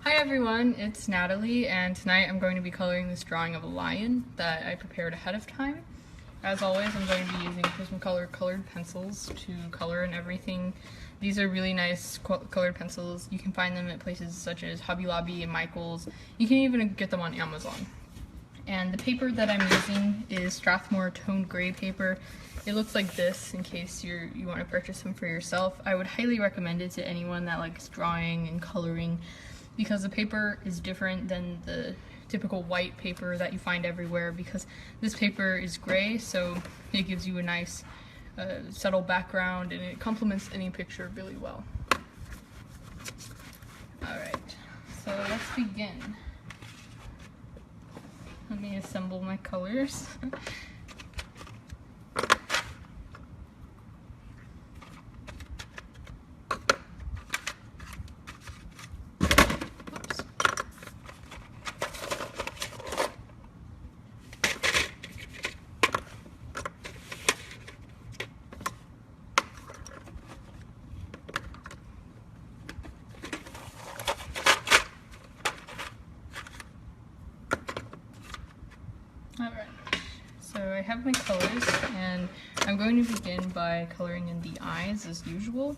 Hi everyone, it's Natalie, and tonight I'm going to be coloring this drawing of a lion that I prepared ahead of time. As always, I'm going to be using Prismacolor colored pencils to color and everything. These are really nice colored pencils. You can find them at places such as Hobby Lobby and Michaels. You can even get them on Amazon. And the paper that I'm using is Strathmore toned gray paper. It looks like this in case you want to purchase them for yourself. I would highly recommend it to anyone that likes drawing and coloring, because the paper is different than the typical white paper that you find everywhere, because this paper is gray, so it gives you a nice subtle background and it complements any picture really well. Alright, so let's begin. Let me assemble my colors. Alright, so I have my colors, and I'm going to begin by coloring in the eyes as usual.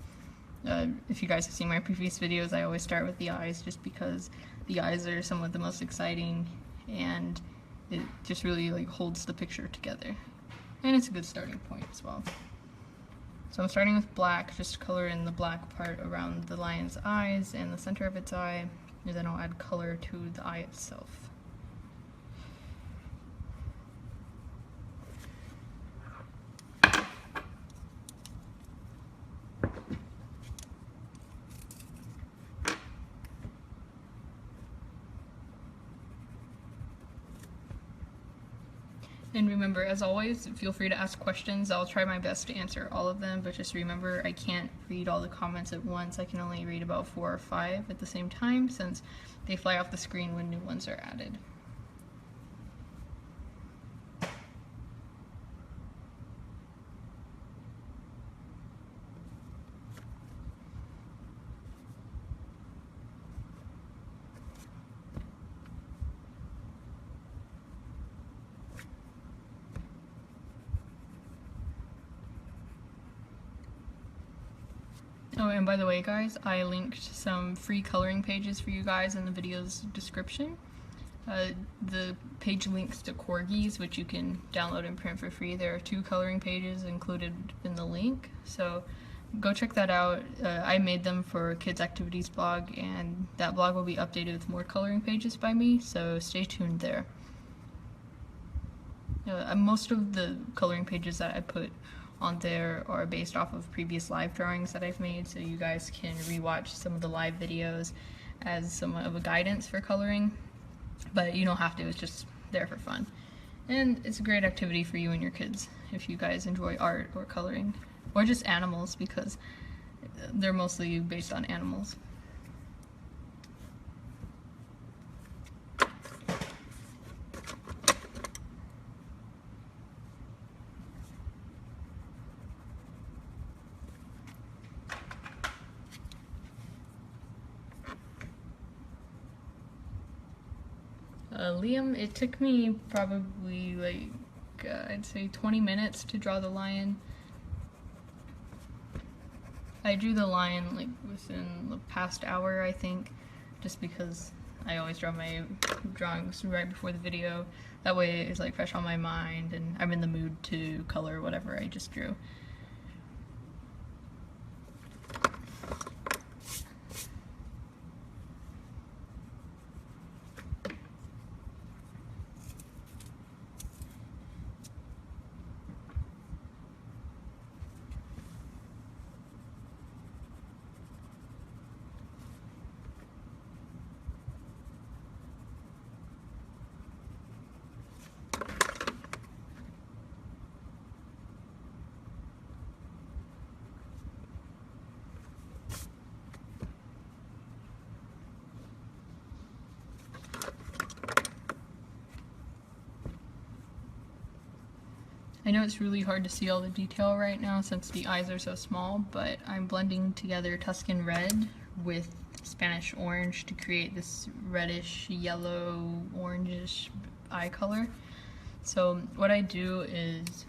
If you guys have seen my previous videos, I always start with the eyes just because the eyes are somewhat the most exciting, and it just really holds the picture together. And it's a good starting point as well. So I'm starting with black, just color in the black part around the lion's eyes and the center of its eye, and then I'll add color to the eye itself. And remember, as always, feel free to ask questions. I'll try my best to answer all of them, but just remember, I can't read all the comments at once. I can only read about 4 or 5 at the same time, since they fly off the screen when new ones are added. Oh, and by the way guys, I linked some free coloring pages for you guys in the video's description. The page links to corgis, which you can download and print for free. There are 2 coloring pages included in the link, so go check that out. I made them for Kids Activities blog, and that blog will be updated with more coloring pages by me, so stay tuned there. Most of the coloring pages that I put on there are based off of previous live drawings that I've made, so you guys can rewatch some of the live videos as somewhat of a guidance for coloring, but you don't have to, it's just there for fun. And it's a great activity for you and your kids if you guys enjoy art or coloring, or just animals, because they're mostly based on animals. Liam, it took me probably I'd say 20 minutes to draw the lion. I drew the lion within the past hour, I think, just because I always draw my drawings right before the video. That way it's fresh on my mind and I'm in the mood to color whatever I just drew. I know it's really hard to see all the detail right now since the eyes are so small, but I'm blending together Tuscan Red, with Spanish orange to create this reddish, yellow, orangish eye color. So what I do is,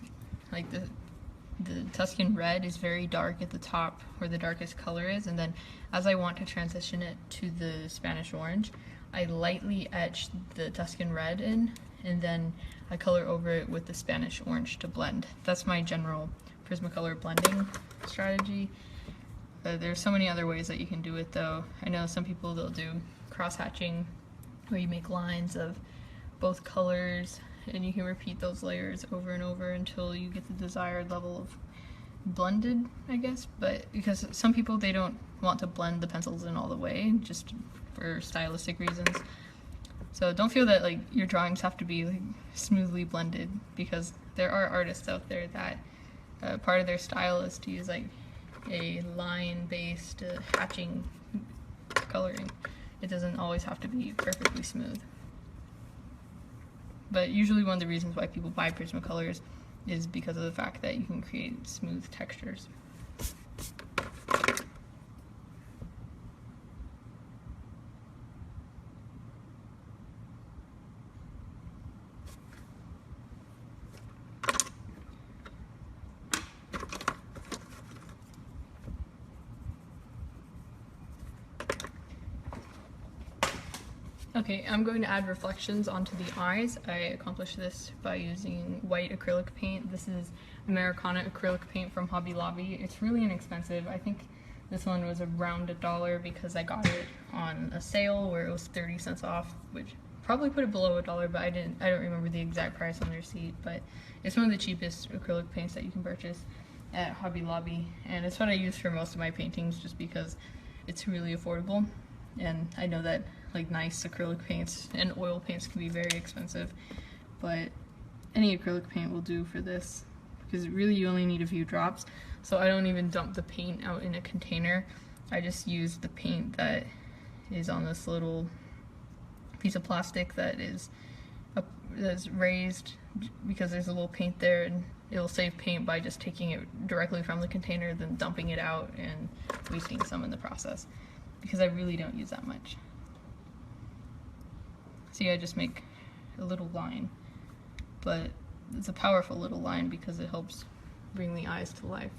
like, the Tuscan red is very dark at the top where the darkest color is, and then as I want to transition it to the Spanish orange, I lightly etch the Tuscan red in, and then I color over it with the Spanish orange to blend. That's my general Prismacolor blending strategy. There's so many other ways that you can do it though. I know some people, they'll do cross-hatching where you make lines of both colors and you can repeat those layers over and over until you get the desired level of blended, I guess. But because some people, they don't want to blend the pencils in all the way just for stylistic reasons. So don't feel that like your drawings have to be like smoothly blended, because there are artists out there that part of their style is to use like a line-based hatching coloring. It doesn't always have to be perfectly smooth. But usually one of the reasons why people buy Prismacolors is because of the fact that you can create smooth textures. Okay, I'm going to add reflections onto the eyes. I accomplished this by using white acrylic paint. This is Americana acrylic paint from Hobby Lobby. It's really inexpensive. I think this one was around $1 because I got it on a sale where it was 30 cents off, which probably put it below $1, but I don't remember the exact price on the receipt. But it's one of the cheapest acrylic paints that you can purchase at Hobby Lobby, and it's what I use for most of my paintings just because it's really affordable. And I know that like nice acrylic paints and oil paints can be very expensive, but any acrylic paint will do for this because really you only need a few drops. So I don't even dump the paint out in a container. I just use the paint that is on this little piece of plastic that is raised, because there's a little paint there, and it'll save paint by just taking it directly from the container than dumping it out and wasting some in the process, because I really don't use that much. See, I just make a little line, but it's a powerful little line because it helps bring the eyes to life.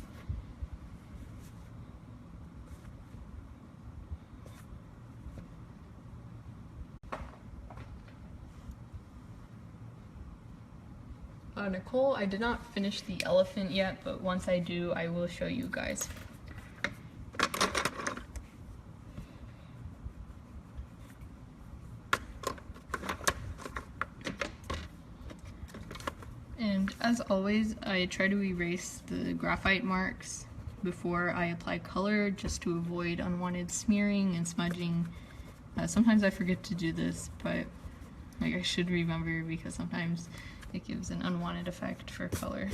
Nicole, I did not finish the elephant yet, but once I do, I will show you guys. And as always, I try to erase the graphite marks before I apply color just to avoid unwanted smearing and smudging. Sometimes I forget to do this, but like I should remember, because sometimes it gives an unwanted effect for color.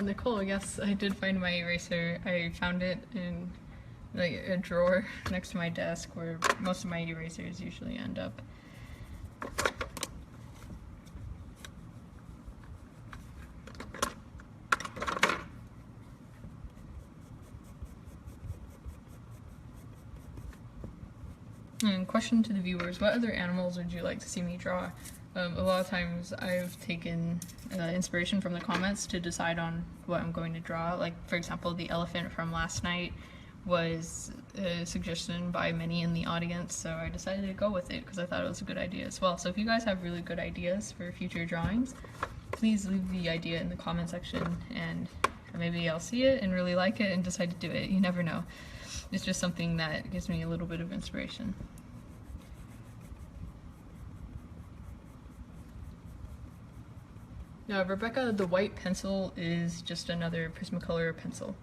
Nicole, yes, I did find my eraser. I found it in like a drawer next to my desk where most of my erasers usually end up. And question to the viewers, what other animals would you like to see me draw? A lot of times I've taken inspiration from the comments to decide on what I'm going to draw. Like, for example, the elephant from last night was a suggestion by many in the audience, so I decided to go with it because I thought it was a good idea as well. So if you guys have really good ideas for future drawings, please leave the idea in the comment section, and maybe I'll see it and really like it and decide to do it. You never know. It's just something that gives me a little bit of inspiration. Rebecca, the white pencil is just another Prismacolor pencil.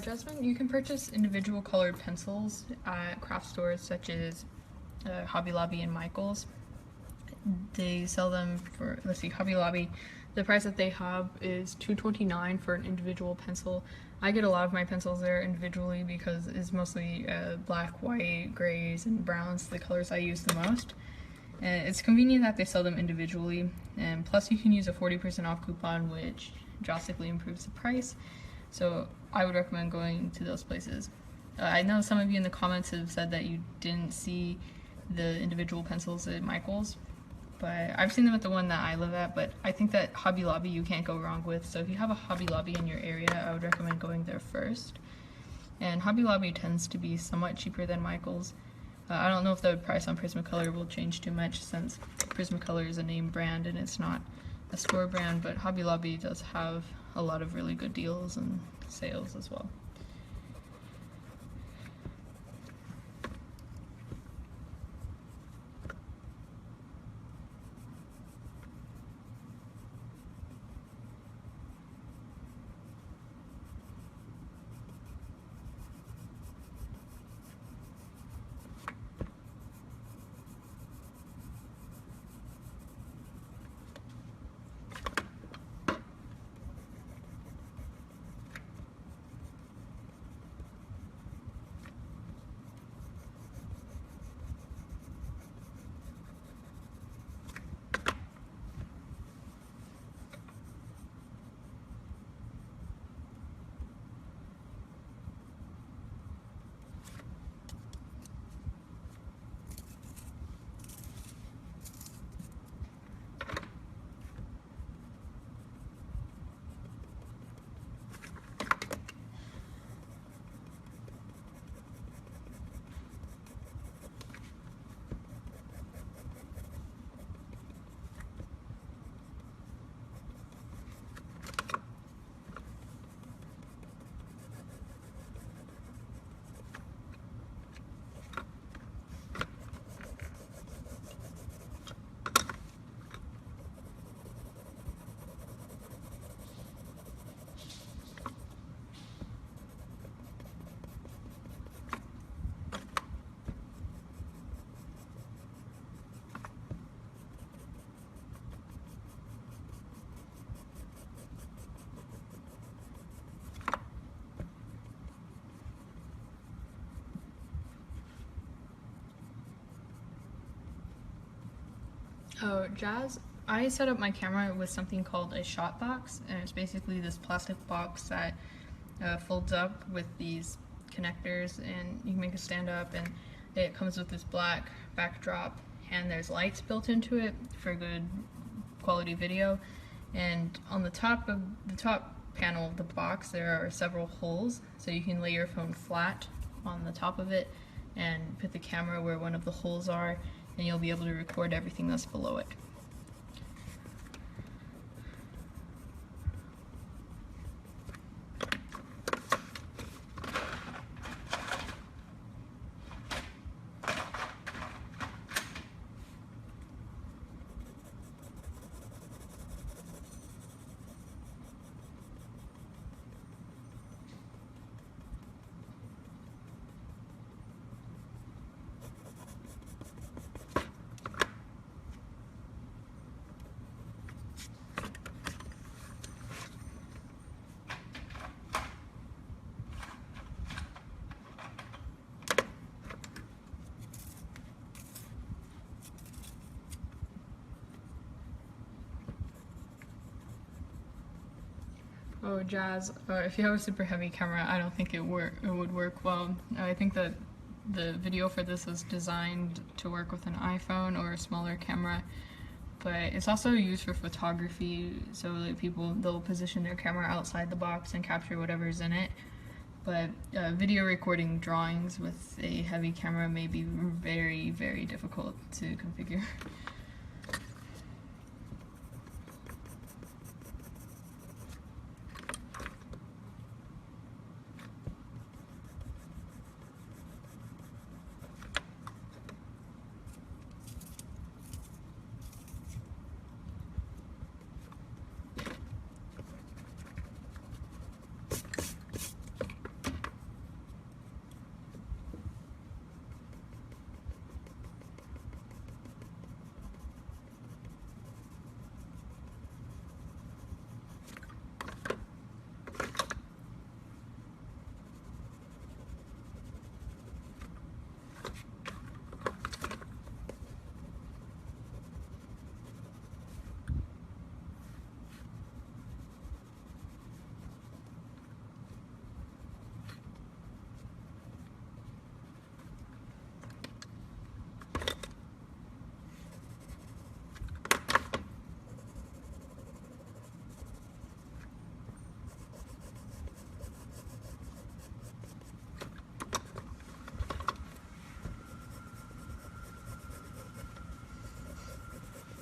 Jasmine, you can purchase individual colored pencils at craft stores such as Hobby Lobby and Michael's. They sell them for, let's see, Hobby Lobby, the price that they have is $2.29 for an individual pencil. I get a lot of my pencils there individually because it's mostly black, white, grays, and browns, the colors I use the most. And it's convenient that they sell them individually, and plus you can use a 40% off coupon, which drastically improves the price. So I would recommend going to those places. I know some of you in the comments have said that you didn't see the individual pencils at Michael's, but I've seen them at the one that I live at. But I think that Hobby Lobby you can't go wrong with, so if you have a Hobby Lobby in your area, I would recommend going there first. And Hobby Lobby tends to be somewhat cheaper than Michael's. I don't know if the price on Prismacolor will change too much since Prismacolor is a name brand and it's not a store brand, but Hobby Lobby does have a lot of really good deals and sales as well. Oh, Jazz, I set up my camera with something called a shot box, and it's basically this plastic box that folds up with these connectors, and you can make it stand up, and it comes with this black backdrop, and there's lights built into it for good quality video. And on the top panel of the box there are several holes, so you can lay your phone flat on the top of it and put the camera where one of the holes are, and you'll be able to record everything that's below it. Oh, Jazz, if you have a super heavy camera, I don't think it would work well. I think that the video for this is designed to work with an iPhone or a smaller camera, but it's also used for photography, so that they'll position their camera outside the box and capture whatever's in it. But video recording drawings with a heavy camera may be very, very difficult to configure.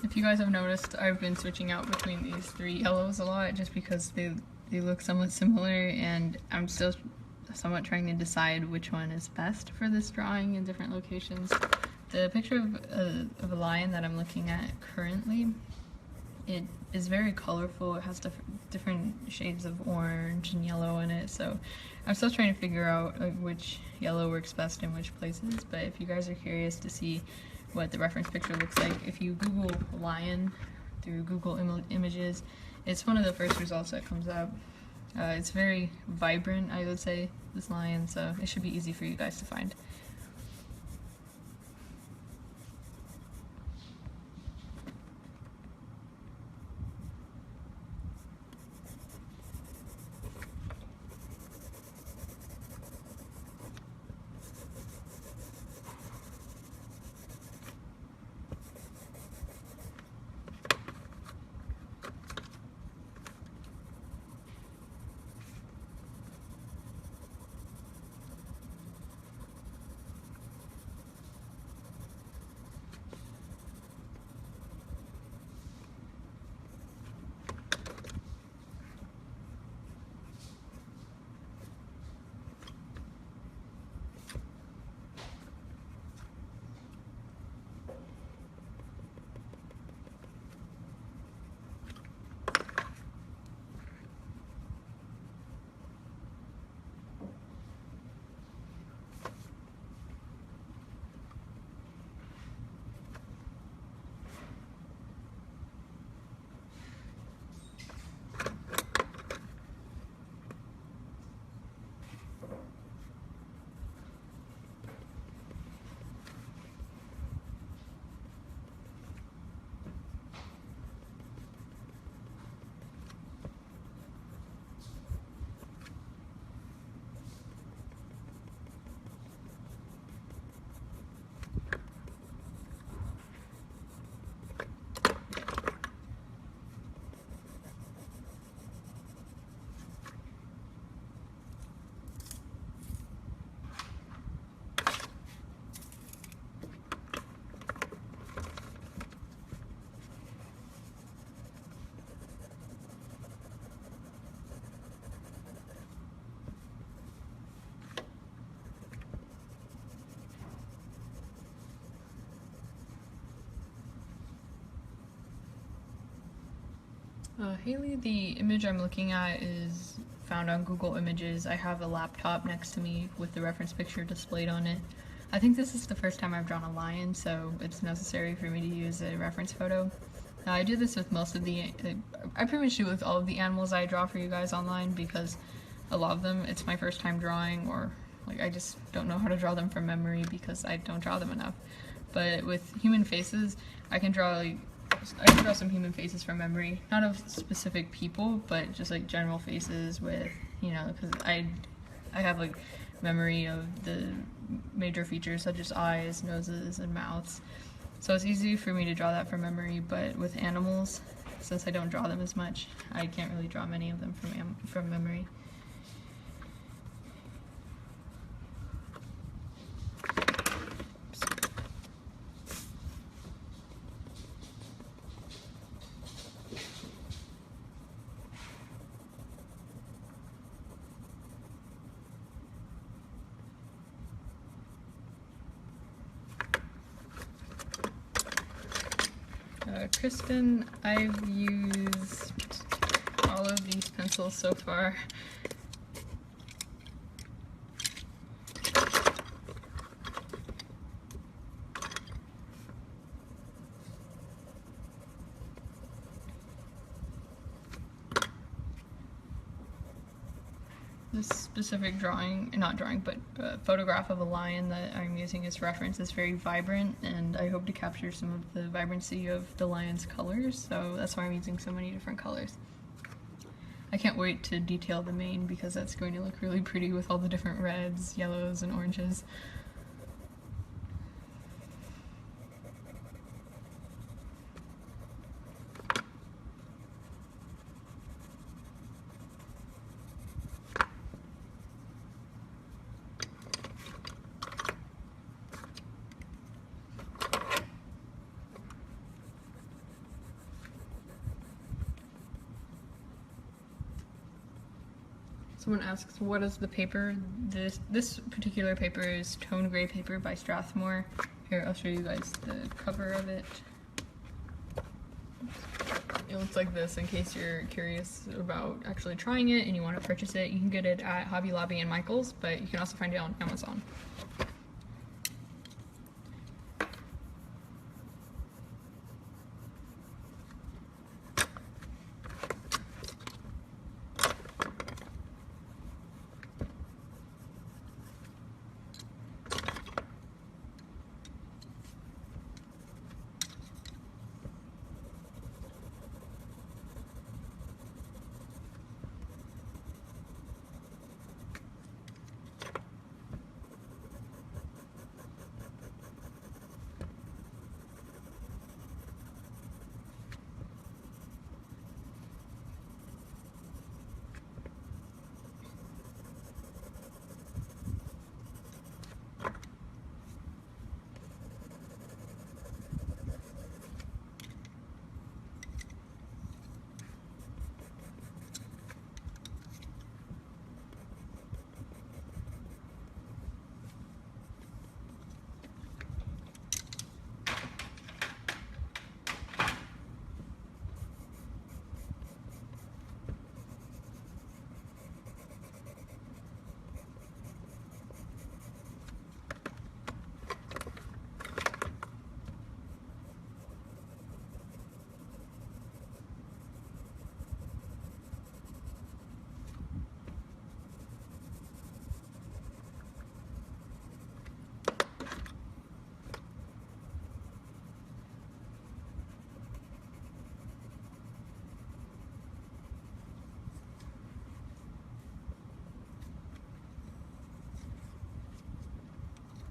If you guys have noticed, I've been switching out between these three yellows a lot just because they look somewhat similar, and I'm still somewhat trying to decide which one is best for this drawing in different locations. The picture of a lion that I'm looking at currently, it is very colorful. It has different shades of orange and yellow in it, so I'm still trying to figure out which yellow works best in which places. But if you guys are curious to see what the reference picture looks like, if you Google lion through Google Images, it's one of the first results that comes up. It's very vibrant, I would say, this lion, so it should be easy for you guys to find. Haley, the image I'm looking at is found on Google Images. I have a laptop next to me with the reference picture displayed on it. I think this is the first time I've drawn a lion, so it's necessary for me to use a reference photo. I do this with most of I pretty much do it with all of the animals I draw for you guys online, because a lot of them, it's my first time drawing, or like I just don't know how to draw them from memory because I don't draw them enough. But with human faces, I can draw like I can draw some human faces from memory, not of specific people, but just like general faces with, you know, because I have like memory of the major features such as eyes, noses, and mouths. So it's easy for me to draw that from memory, but with animals, since I don't draw them as much, I can't really draw many of them from memory. Kristen, I've used all of these pencils so far. This specific photograph of a lion that I'm using as reference is very vibrant, and I hope to capture some of the vibrancy of the lion's colors, so that's why I'm using so many different colors. I can't wait to detail the mane because that's going to look really pretty with all the different reds, yellows, and oranges. Someone asks, what is the paper? This particular paper is Tone Gray paper by Strathmore. Here, I'll show you guys the cover of it. It looks like this in case you're curious about actually trying it and you want to purchase it. You can get it at Hobby Lobby and Michael's, but you can also find it on Amazon.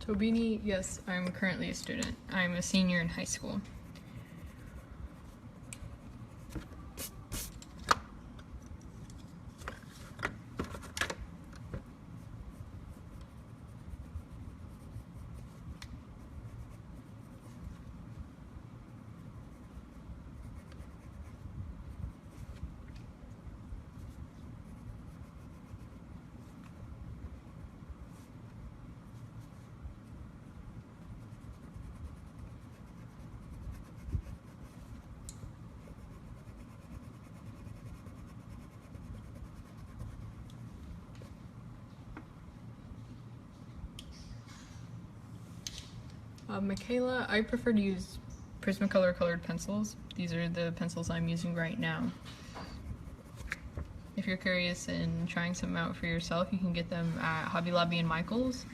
Tobini, yes, I'm currently a student. I'm a senior in high school. Michaela, I prefer to use Prismacolor colored pencils. These are the pencils I'm using right now. If you're curious in trying some out for yourself, you can get them at Hobby Lobby and Michael's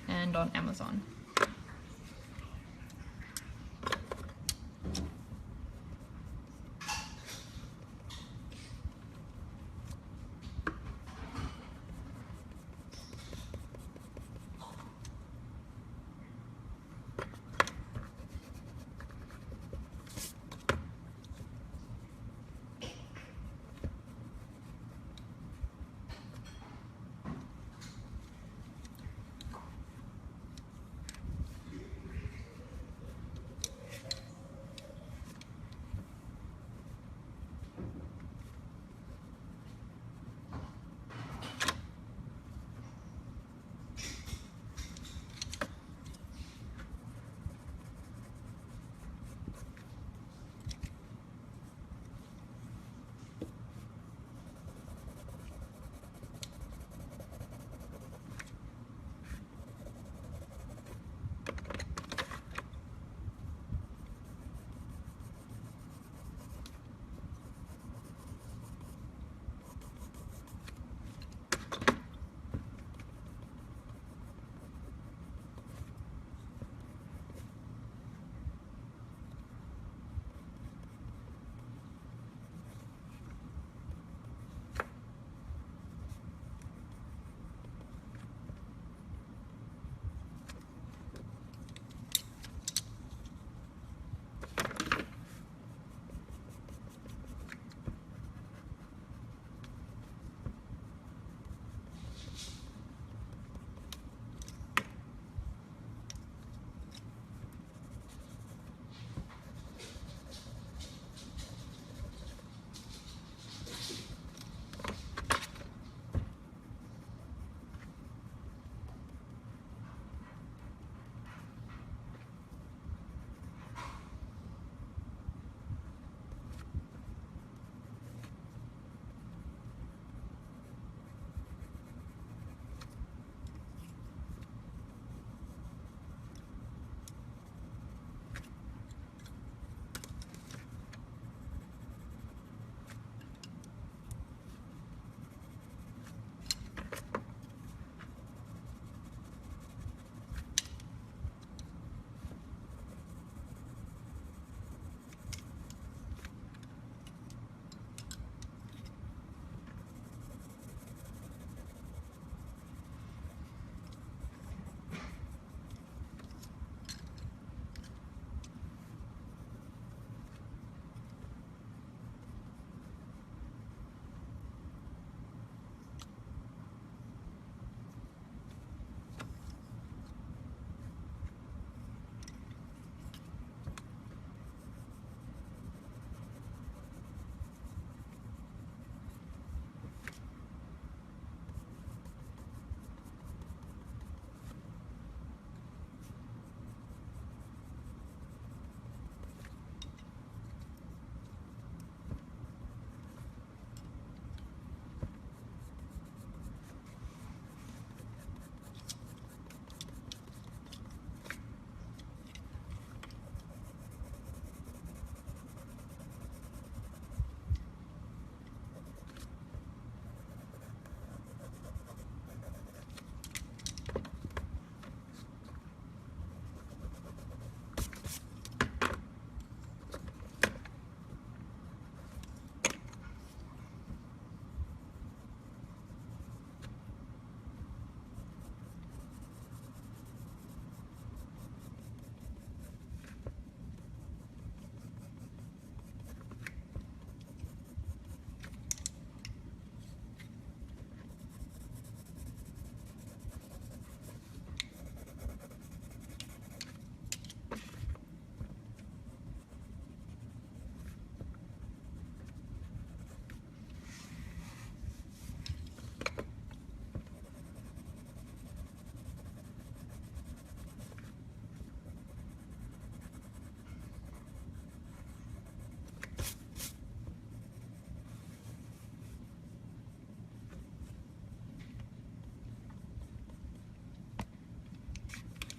and on Amazon.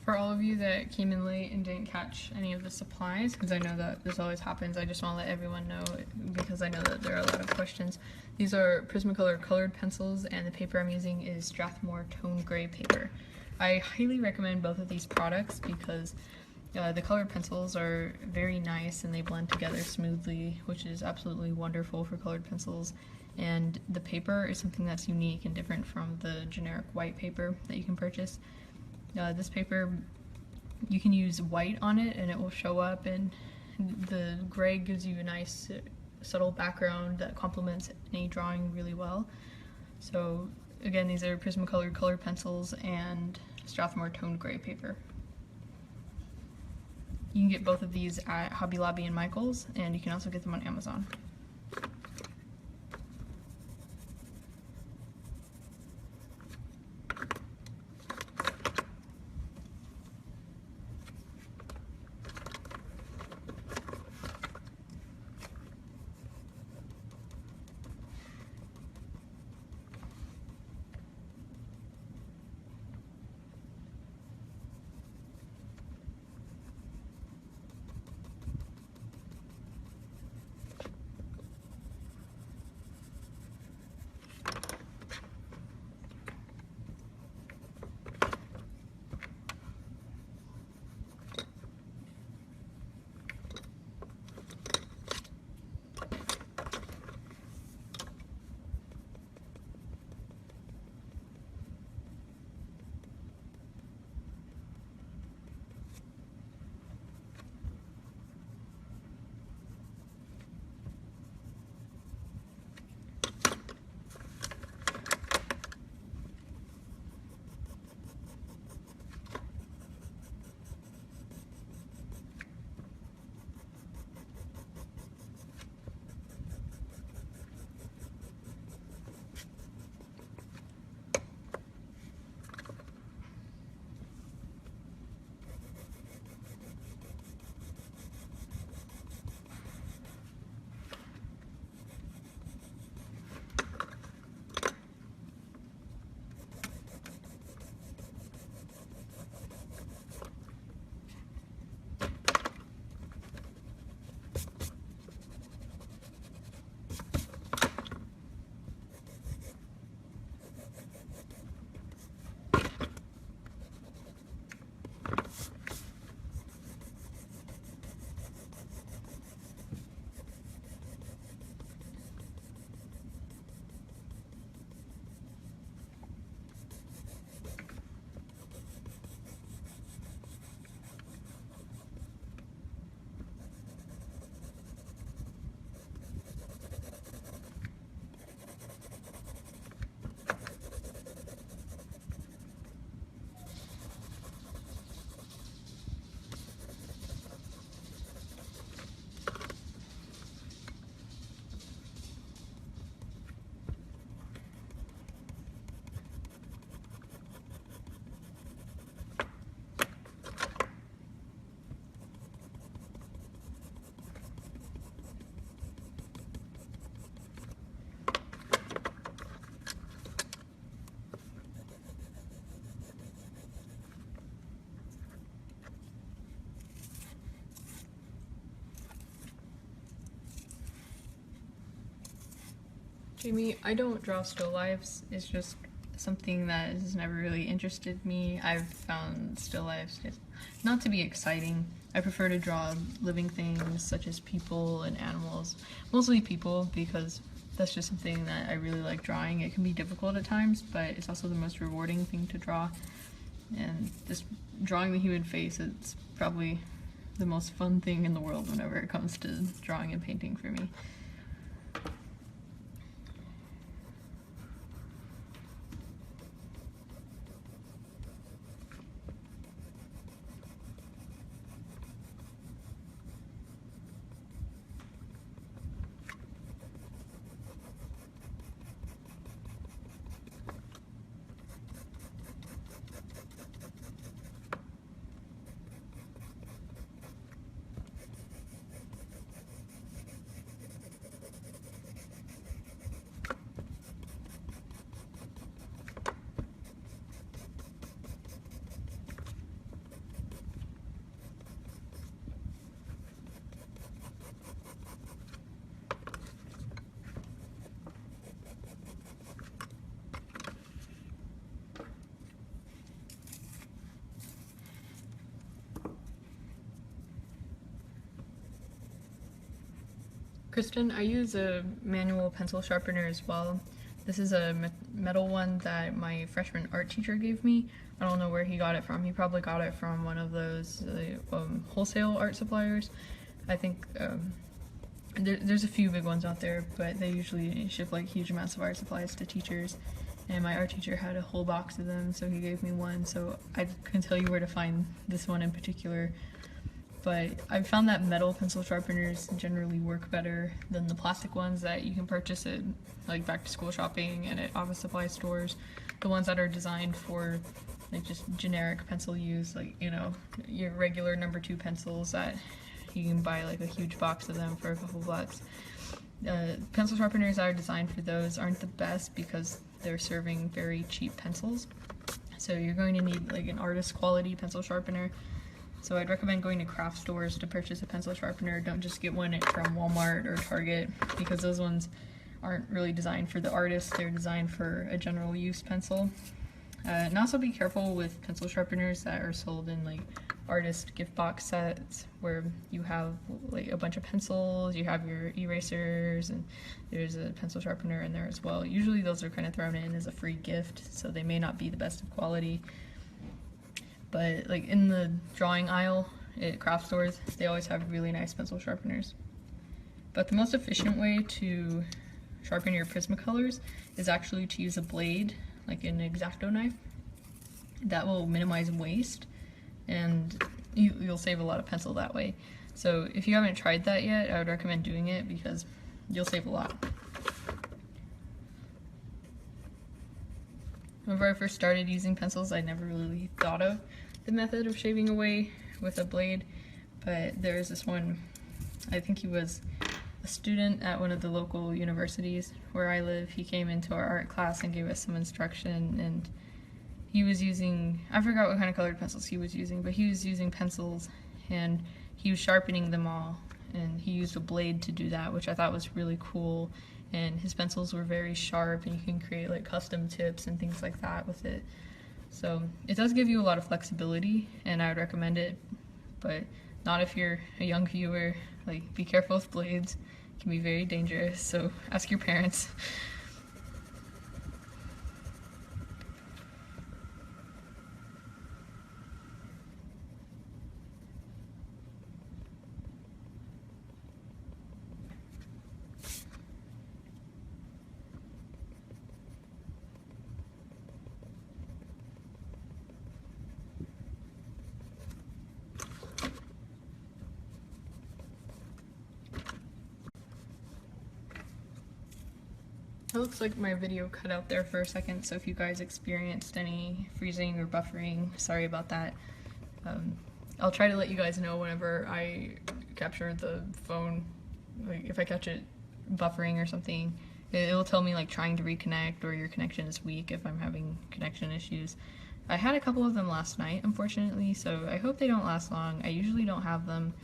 For all of you that came in late and didn't catch any of the supplies, because I know that this always happens, I just want to let everyone know because I know that there are a lot of questions. These are Prismacolor colored pencils, and the paper I'm using is Strathmore Tone Gray paper. I highly recommend both of these products because the colored pencils are very nice and they blend together smoothly, which is absolutely wonderful for colored pencils. And the paper is something that's unique and different from the generic white paper that you can purchase. This paper, you can use white on it and it will show up, and the gray gives you a nice subtle background that complements any drawing really well. So again, these are Prismacolor colored pencils and Strathmore Tone Gray paper. You can get both of these at Hobby Lobby and Michael's, and you can also get them on Amazon. Jamie, I don't draw still lifes. It's just something that has never really interested me. I've found still lifes not to be exciting. I prefer to draw living things such as people and animals, mostly people, because that's just something that I really like drawing. It can be difficult at times, but it's also the most rewarding thing to draw. And just drawing the human face, it's probably the most fun thing in the world whenever it comes to drawing and painting for me. Kristen, I use a manual pencil sharpener as well. This is a metal one that my freshman art teacher gave me. I don't know where he got it from. He probably got it from one of those wholesale art suppliers. I think there's a few big ones out there, but they usually ship like huge amounts of art supplies to teachers. And my art teacher had a whole box of them, so he gave me one. So I can tell you where to find this one in particular. But I've found that metal pencil sharpeners generally work better than the plastic ones that you can purchase at like back to school shopping and at office supply stores. The ones that are designed for like just generic pencil use, like, you know, your regular number 2 pencils that you can buy like a huge box of them for a couple bucks. Pencil sharpeners that are designed for those aren't the best because they're serving very cheap pencils. So you're going to need like an artist quality pencil sharpener. So I'd recommend going to craft stores to purchase a pencil sharpener. Don't just get one from Walmart or Target, because those ones aren't really designed for the artist. They're designed for a general use pencil. And also be careful with pencil sharpeners that are sold in like artist gift box sets, where you have like a bunch of pencils, you have your erasers, and there's a pencil sharpener in there as well. Usually those are kind of thrown in as a free gift, so they may not be the best of quality. But like in the drawing aisle at craft stores, they always have really nice pencil sharpeners. But the most efficient way to sharpen your Prismacolors is actually to use a blade, like an X-Acto knife. That will minimize waste, and you'll save a lot of pencil that way. So if you haven't tried that yet, I would recommend doing it because you'll save a lot. Whenever I first started using pencils, I never really thought of the method of shaving away with a blade, but there's this one, I think he was a student at one of the local universities where I live. He came into our art class and gave us some instruction, and he was using, I forgot what kind of colored pencils he was using, but he was using pencils and he was sharpening them all, and he used a blade to do that, which I thought was really cool. And his pencils were very sharp, and you can create like custom tips and things like that with it. So it does give you a lot of flexibility, and I would recommend it, but not if you're a young viewer. Like, be careful with blades. It can be very dangerous, so ask your parents. It looks like my video cut out there for a second, so if you guys experienced any freezing or buffering, sorry about that. I'll try to let you guys know whenever I capture the phone, like if I catch it buffering or something. It'll tell me like trying to reconnect or your connection is weak if I'm having connection issues. I had a couple of them last night, unfortunately, so I hope they don't last long. I usually don't have them,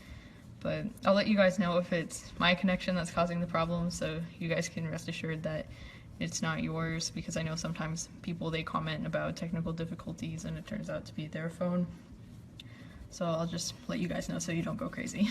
but I'll let you guys know if it's my connection that's causing the problem, so you guys can rest assured that it's not yours, because I know sometimes people, they comment about technical difficulties and it turns out to be their phone. So I'll just let you guys know so you don't go crazy.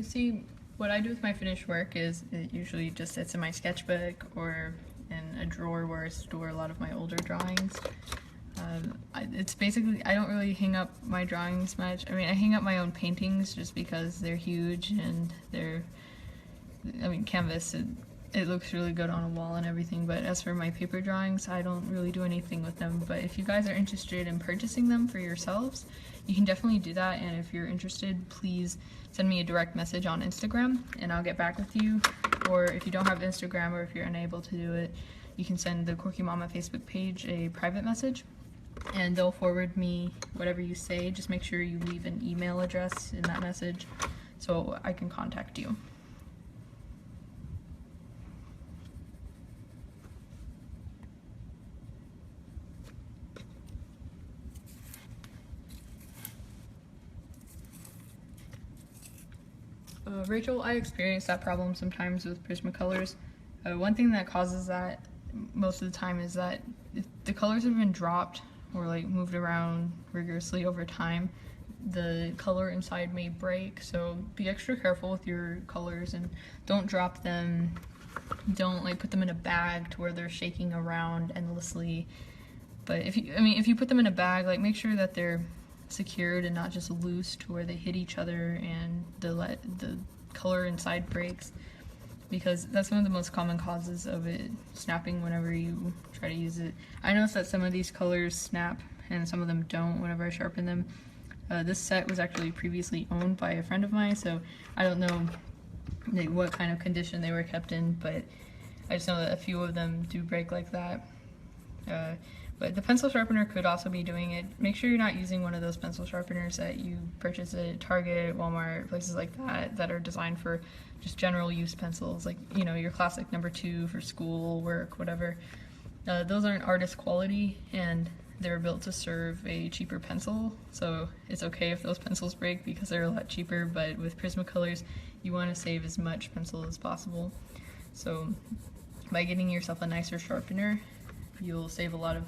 See, what I do with my finished work is it usually just sits in my sketchbook or in a drawer where I store a lot of my older drawings. It's basically, I don't really hang up my drawings much. I mean, I hang up my own paintings just because they're huge and canvas, it looks really good on a wall and everything, but as for my paper drawings, I don't really do anything with them. But if you guys are interested in purchasing them for yourselves, you can definitely do that, and if you're interested, please send me a direct message on Instagram and I'll get back with you. Or if you don't have Instagram or if you're unable to do it, you can send the Quirky Mama Facebook page a private message and they'll forward me whatever you say. Just make sure you leave an email address in that message so I can contact you. Rachel, I experience that problem sometimes with Prismacolors. One thing that causes that most of the time is that if the colors have been dropped or like moved around rigorously over time, the color inside may break, so be extra careful with your colors and don't drop them. Don't like put them in a bag to where they're shaking around endlessly. But if you put them in a bag, like make sure that they're secured and not just loose to where they hit each other and the color inside breaks, because that's one of the most common causes of it snapping whenever you try to use it. I noticed that some of these colors snap and some of them don't whenever I sharpen them. This set was actually previously owned by a friend of mine, so I don't know like what kind of condition they were kept in, but I just know that a few of them do break like that. But the pencil sharpener could also be doing it. Make sure you're not using one of those pencil sharpeners that you purchase at Target, Walmart, places like that, that are designed for just general use pencils, like, you know, your classic number 2 for school, work, whatever. Those aren't artist quality, and they're built to serve a cheaper pencil, so it's okay if those pencils break because they're a lot cheaper, but with Prismacolors, you want to save as much pencil as possible. So by getting yourself a nicer sharpener, you'll save a lot of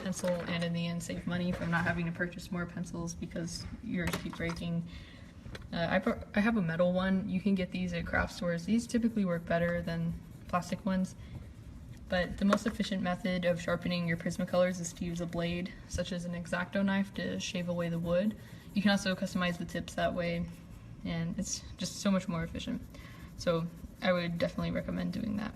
pencil and in the end save money from not having to purchase more pencils because yours keep breaking. I have a metal one. You can get these at craft stores. These typically work better than plastic ones, but the most efficient method of sharpening your Prismacolors is to use a blade, such as an X-Acto knife, to shave away the wood. You can also customize the tips that way, and it's just so much more efficient. So I would definitely recommend doing that.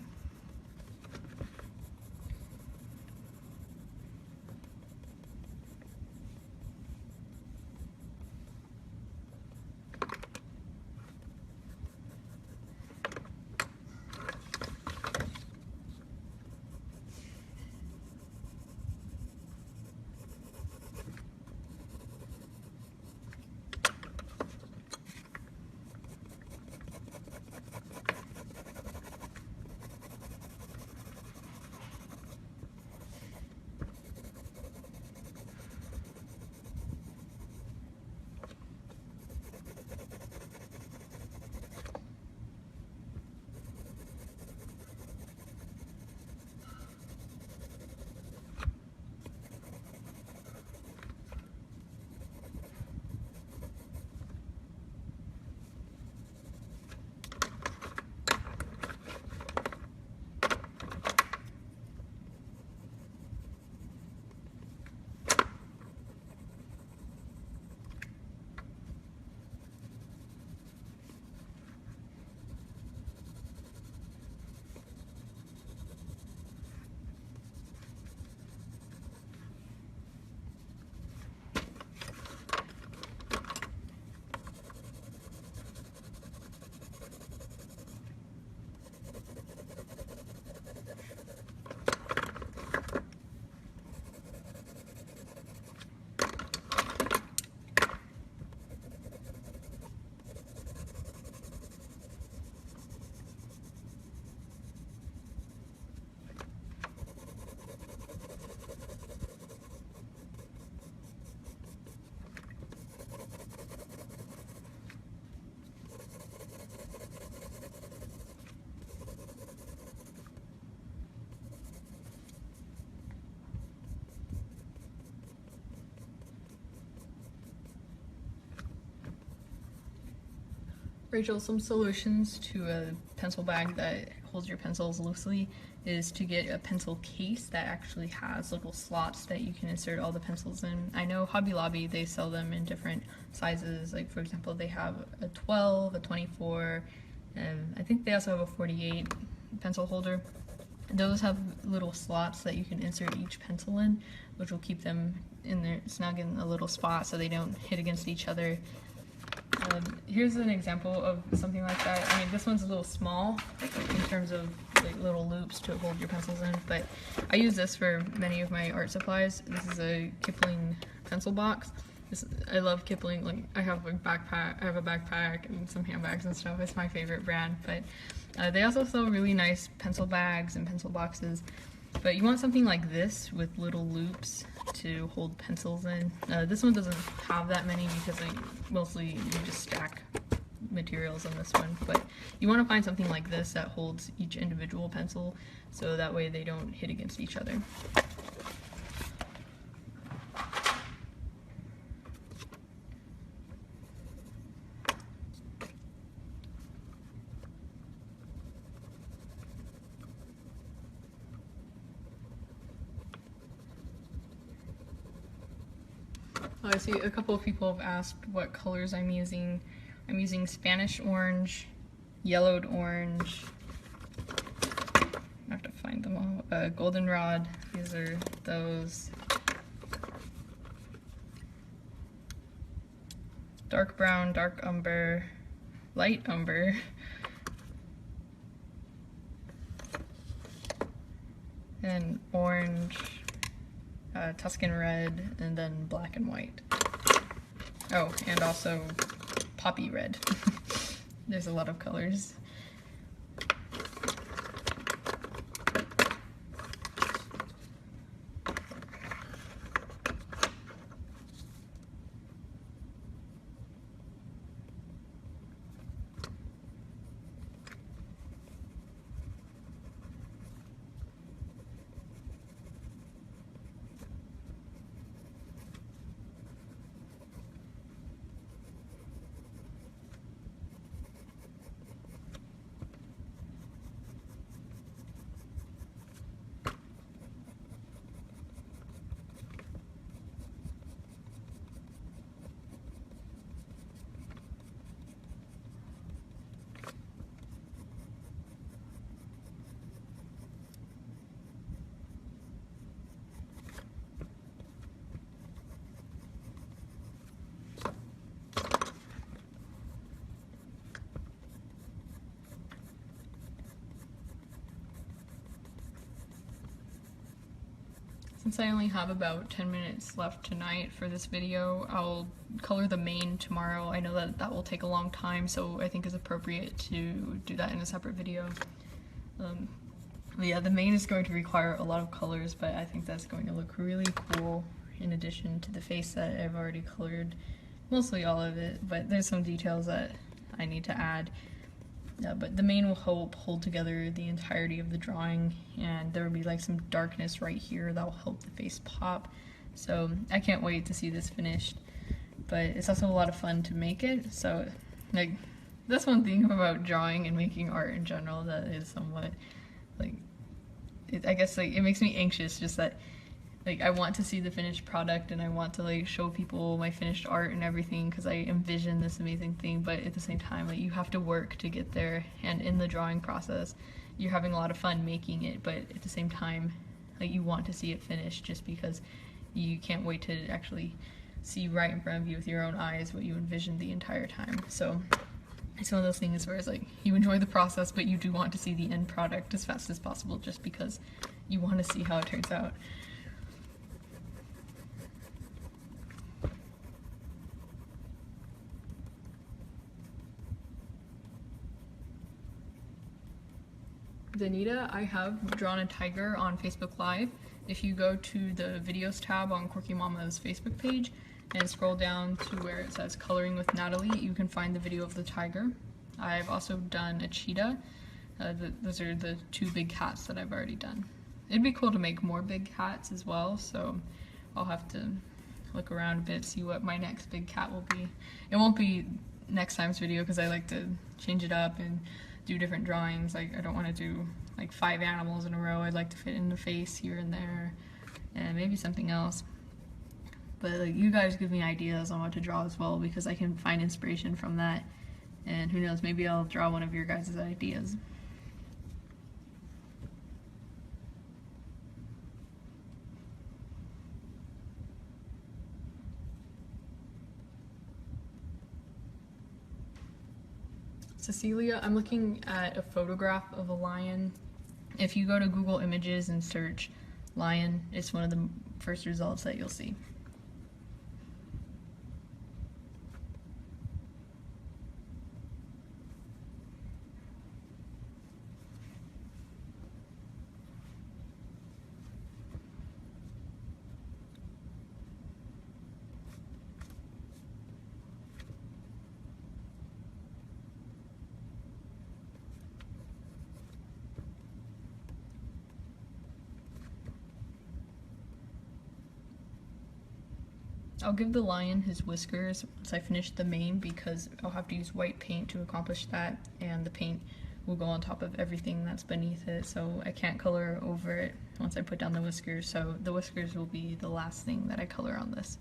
Rachel, some solutions to a pencil bag that holds your pencils loosely is to get a pencil case that actually has little slots that you can insert all the pencils in. I know Hobby Lobby, they sell them in different sizes. Like for example, they have a 12, a 24, and I think they also have a 48 pencil holder. Those have little slots that you can insert each pencil in, which will keep them in there snug in a little spot so they don't hit against each other. Here's an example of something like that. I mean, this one's a little small in terms of like little loops to hold your pencils in, but I use this for many of my art supplies. This is a Kipling pencil box. I love Kipling. Like I have a backpack and some handbags and stuff. It's my favorite brand, but they also sell really nice pencil bags and pencil boxes. But you want something like this with little loops to hold pencils in. This one doesn't have that many because mostly you just stack materials on this one, but you want to find something like this that holds each individual pencil so that way they don't hit against each other. I see a couple of people have asked what colors I'm using. I'm using Spanish orange, yellowed orange, I have to find them all, goldenrod, these are those, dark brown, dark umber, light umber, and orange, Tuscan red, and then black and white. Oh, and also poppy red. There's a lot of colors. Since I only have about 10 minutes left tonight for this video, I'll color the mane tomorrow. I know that that will take a long time, so I think it's appropriate to do that in a separate video. But yeah, the mane is going to require a lot of colors, but I think that's going to look really cool in addition to the face that I've already colored, mostly all of it, but there's some details that I need to add. But the mane will help hold together the entirety of the drawing, and there will be like some darkness right here that will help the face pop. So I can't wait to see this finished, but it's also a lot of fun to make it. So like that's one thing about drawing and making art in general that is somewhat like, I guess like it makes me anxious, just that like I want to see the finished product and I want to like show people my finished art and everything because I envision this amazing thing, but at the same time like you have to work to get there, and in the drawing process you're having a lot of fun making it, but at the same time like you want to see it finished just because you can't wait to actually see right in front of you with your own eyes what you envisioned the entire time. So it's one of those things where it's like you enjoy the process but you do want to see the end product as fast as possible just because you want to see how it turns out. Danita, I have drawn a tiger on Facebook Live. If you go to the videos tab on Quirky Mama's Facebook page and scroll down to where it says Coloring with Natalie, you can find the video of the tiger. I've also done a cheetah. Those are the two big cats that I've already done. It'd be cool to make more big cats as well, so I'll have to look around a bit, see what my next big cat will be. It won't be next time's video because I like to change it up and do different drawings. Like I don't want to do like 5 animals in a row. I'd like to fit in the face here and there and maybe something else. But like, you guys give me ideas on what to draw as well because I can find inspiration from that, and who knows, maybe I'll draw one of your guys' ideas. Cecilia, I'm looking at a photograph of a lion. If you go to Google Images and search lion, it's one of the first results that you'll see. I'll give the lion his whiskers once I finish the mane because I'll have to use white paint to accomplish that, and the paint will go on top of everything that's beneath it, so I can't color over it once I put down the whiskers, so the whiskers will be the last thing that I color on this.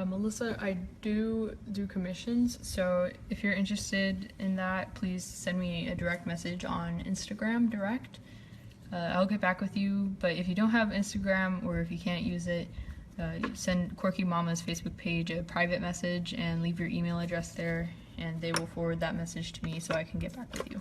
Melissa, I do commissions, so if you're interested in that, please send me a direct message on Instagram direct. I'll get back with you, but if you don't have Instagram or if you can't use it, send Quirky Mama's Facebook page a private message and leave your email address there, and they will forward that message to me so I can get back with you.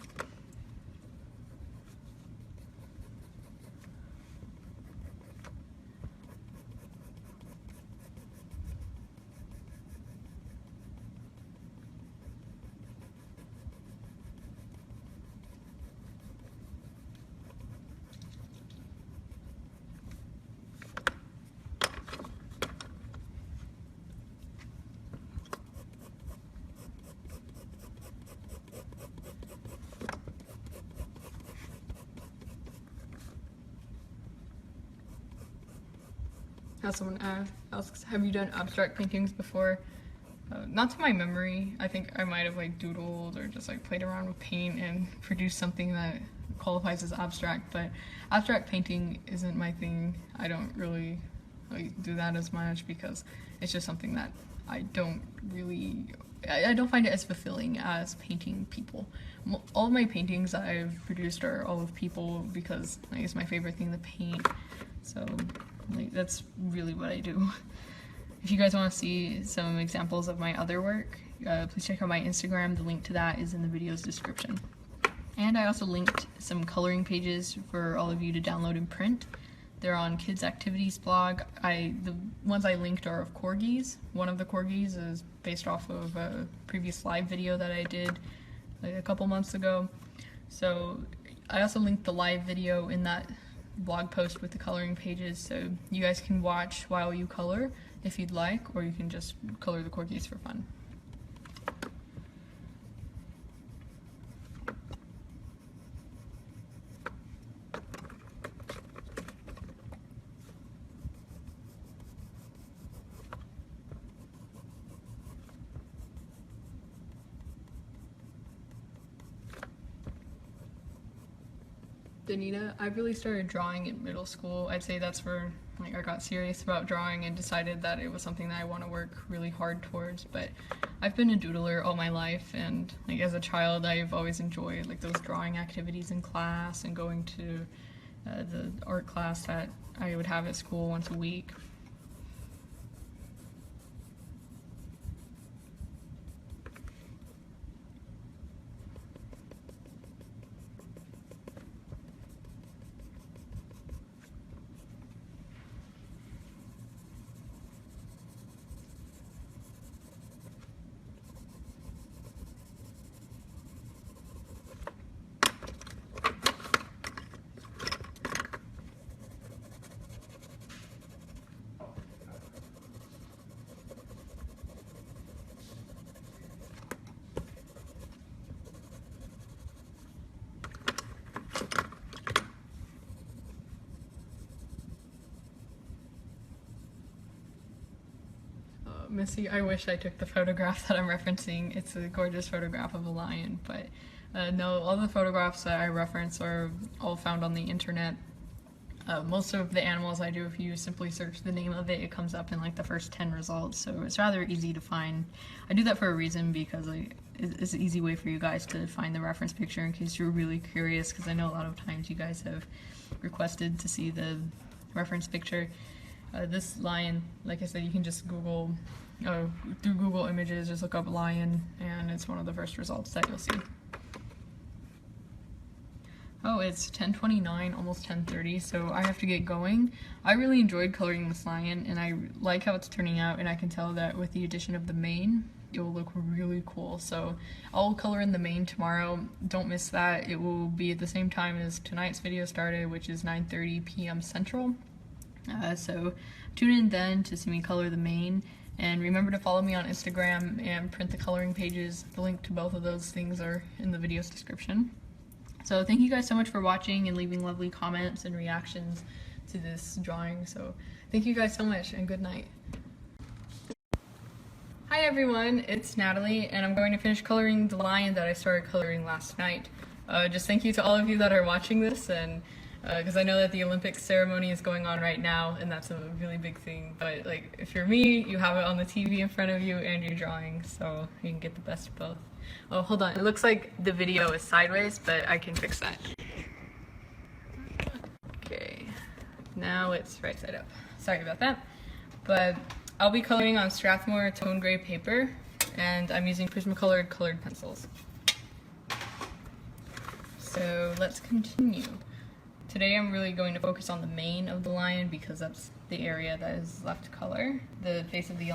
As someone asks, have you done abstract paintings before? Not to my memory. I think I might have like doodled or just like played around with paint and produced something that qualifies as abstract, but abstract painting isn't my thing. I don't really like do that as much because it's just something that I don't find it as fulfilling as painting people. All of my paintings that I've produced are all of people because like, it's my favorite thing to paint. So like, that's really what I do. If you guys want to see some examples of my other work, please check out my Instagram. The link to that is in the video's description. And I also linked some coloring pages for all of you to download and print. They're on Kids Activities blog. The ones I linked are of corgis. One of the corgis is based off of a previous live video that I did like a couple months ago. So I also linked the live video in that blog post with the coloring pages, so you guys can watch while you color if you'd like, or you can just color the corgis for fun. Danita, I really started drawing in middle school. I'd say that's where like I got serious about drawing and decided that it was something that I want to work really hard towards. But I've been a doodler all my life, and like as a child I've always enjoyed like those drawing activities in class and going to the art class that I would have at school once a week. Missy. I wish I took the photograph that I'm referencing. It's a gorgeous photograph of a lion, but no, all the photographs that I reference are all found on the internet. Most of the animals I do, if you simply search the name of it, it comes up in like the first 10 results, so it's rather easy to find. I do that for a reason, because it's an easy way for you guys to find the reference picture in case you're really curious, because I know a lot of times you guys have requested to see the reference picture. This lion, like I said, you can just Google, through Google Images, just look up lion, and it's one of the first results that you'll see. Oh, it's 10:29, almost 10:30, so I have to get going. I really enjoyed coloring this lion, and I like how it's turning out, and I can tell that with the addition of the mane, it will look really cool. So I'll color in the mane tomorrow. Don't miss that. It will be at the same time as tonight's video started, which is 9:30 p.m. Central. So tune in then to see me color the mane. And remember to follow me on Instagram and print the coloring pages. The link to both of those things are in the video's description. So thank you guys so much for watching and leaving lovely comments and reactions to this drawing. So thank you guys so much, and good night. Hi everyone, it's Natalie, and I'm going to finish coloring the lion that I started coloring last night. Just thank you to all of you that are watching this, and because I know that the Olympics ceremony is going on right now, and that's a really big thing. But like, if you're me, you have it on the TV in front of you and you're drawing, so you can get the best of both. Oh, hold on. It looks like the video is sideways, but I can fix that. Okay, now it's right side up. Sorry about that. But I'll be coloring on Strathmore tone gray paper, and I'm using Prismacolor colored pencils. So let's continue. Today I'm really going to focus on the mane of the lion, because that's the area that is left to color. The face of the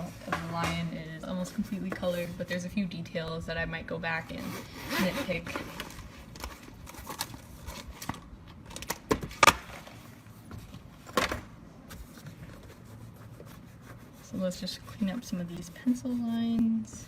lion is almost completely colored, but there's a few details that I might go back and nitpick. So let's just clean up some of these pencil lines.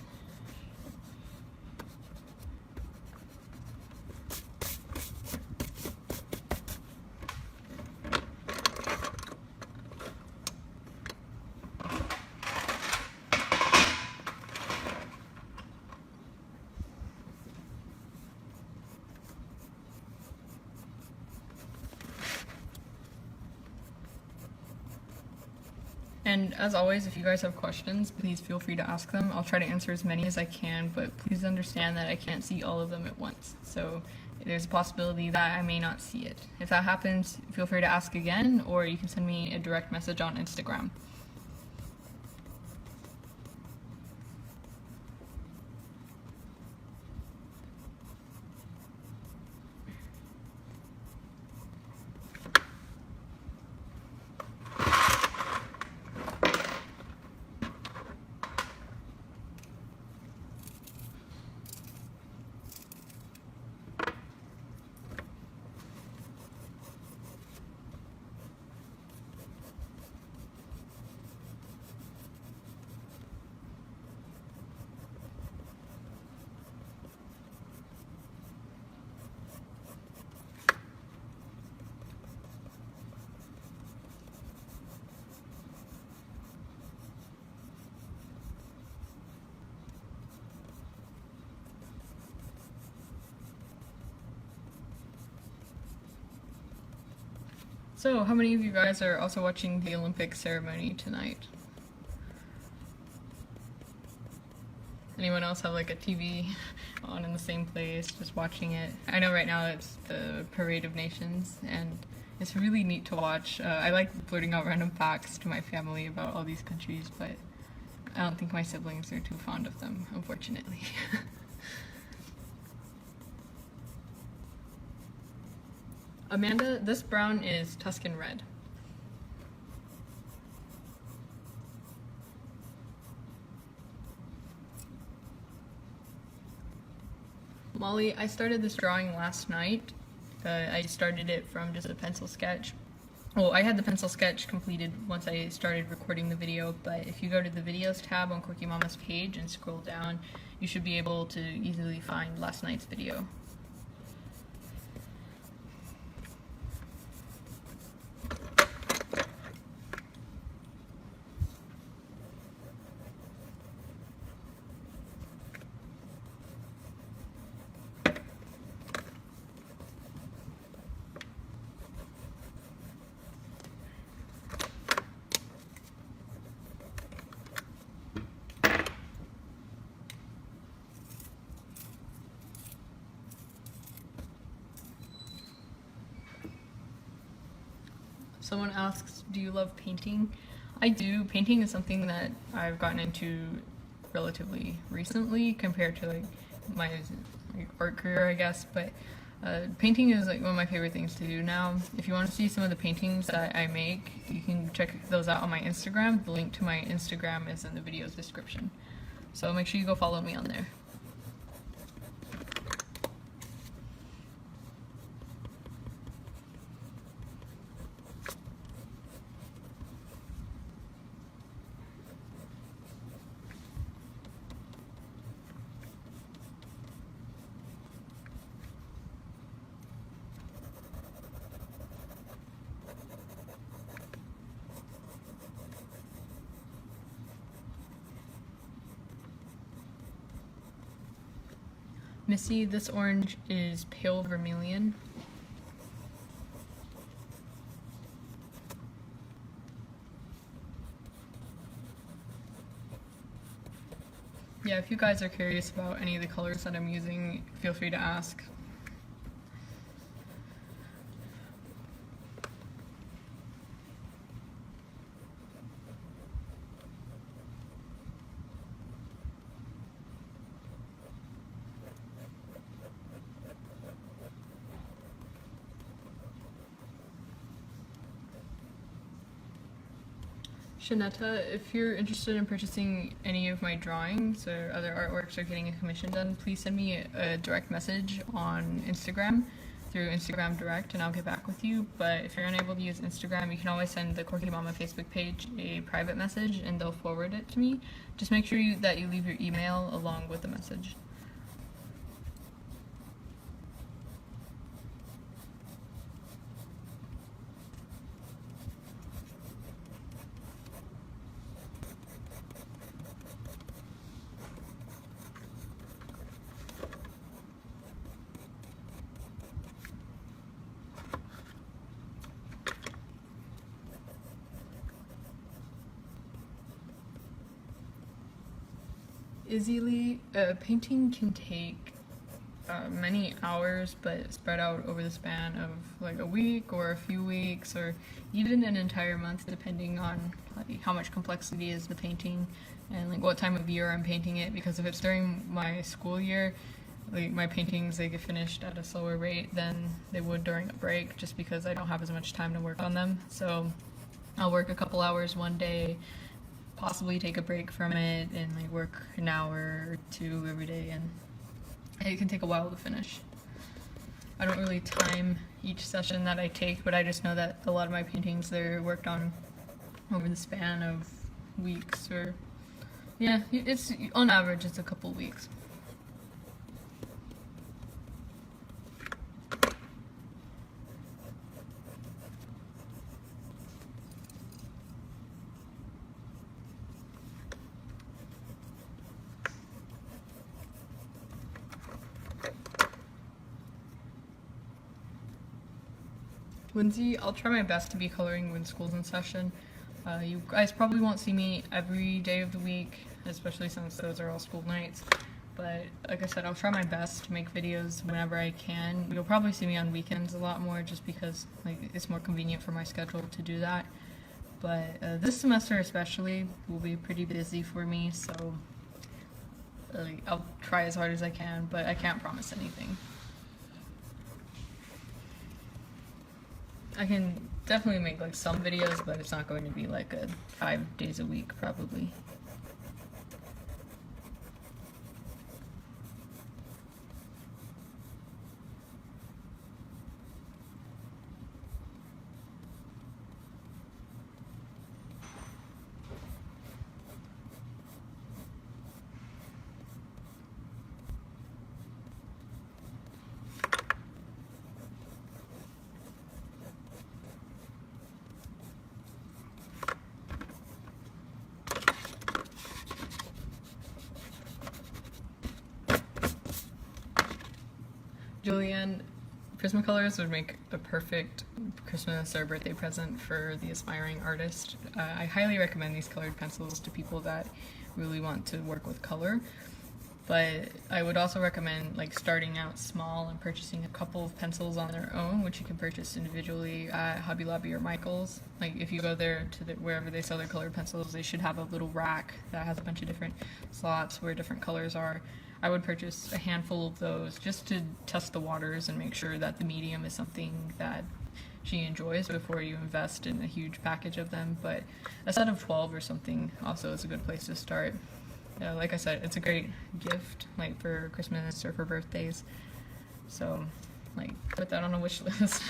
And as always, if you guys have questions, please feel free to ask them. I'll try to answer as many as I can, but please understand that I can't see all of them at once. So there's a possibility that I may not see it. If that happens, feel free to ask again, or you can send me a direct message on Instagram. So, how many of you guys are also watching the Olympic ceremony tonight? Anyone else have like a TV on in the same place, just watching it? I know right now it's the Parade of Nations, and it's really neat to watch. I like blurting out random facts to my family about all these countries, but I don't think my siblings are too fond of them, unfortunately. Amanda, this brown is Tuscan red. Molly, I started this drawing last night. I started it from just a pencil sketch. Well, I had the pencil sketch completed once I started recording the video, but if you go to the videos tab on Quirky Mama's page and scroll down, you should be able to easily find last night's video. Someone asks, do you love painting? I do. Painting is something that I've gotten into relatively recently compared to like my art career, I guess, but painting is like one of my favorite things to do now. If you want to see some of the paintings that I make, you can check those out on my Instagram. The link to my Instagram is in the video's description. So make sure you go follow me on there. Missy, this orange is pale vermilion. Yeah, if you guys are curious about any of the colors that I'm using, feel free to ask. Shanetta, if you're interested in purchasing any of my drawings or other artworks or getting a commission done, please send me a direct message on Instagram through Instagram Direct and I'll get back with you. But if you're unable to use Instagram, you can always send the Quirky Mama Facebook page a private message and they'll forward it to me. Just make sure that you leave your email along with the message. Easily, painting can take many hours, but spread out over the span of like a week or a few weeks or even an entire month, depending on like, how much complexity is the painting and like what time of year I'm painting it. Because if it's during my school year, like my paintings, they get finished at a slower rate than they would during a break, just because I don't have as much time to work on them. So I'll work a couple hours one day, possibly take a break from it and like work an hour or two every day, and it can take a while to finish. I don't really time each session that I take, but I just know that a lot of my paintings, they're worked on over the span of weeks, or yeah, it's on average it's a couple weeks. Lindsay, I'll try my best to be coloring when school's in session. You guys probably won't see me every day of the week, especially since those are all school nights. But like I said, I'll try my best to make videos whenever I can. You'll probably see me on weekends a lot more, just because like it's more convenient for my schedule to do that. But this semester especially will be pretty busy for me, so I'll try as hard as I can, but I can't promise anything. I can definitely make like some videos, but it's not going to be like 5 days a week probably. Julianne, Prismacolors would make a perfect Christmas or birthday present for the aspiring artist. I highly recommend these colored pencils to people that really want to work with color. But I would also recommend like starting out small and purchasing a couple of pencils on their own, which you can purchase individually at Hobby Lobby or Michael's. Like if you go there to wherever they sell their colored pencils, they should have a little rack that has a bunch of different slots where different colors are. I would purchase a handful of those just to test the waters and make sure that the medium is something that she enjoys before you invest in a huge package of them. But a set of 12 or something also is a good place to start. Like I said, it's a great gift, like for Christmas or for birthdays. So, like, put that on a wish list.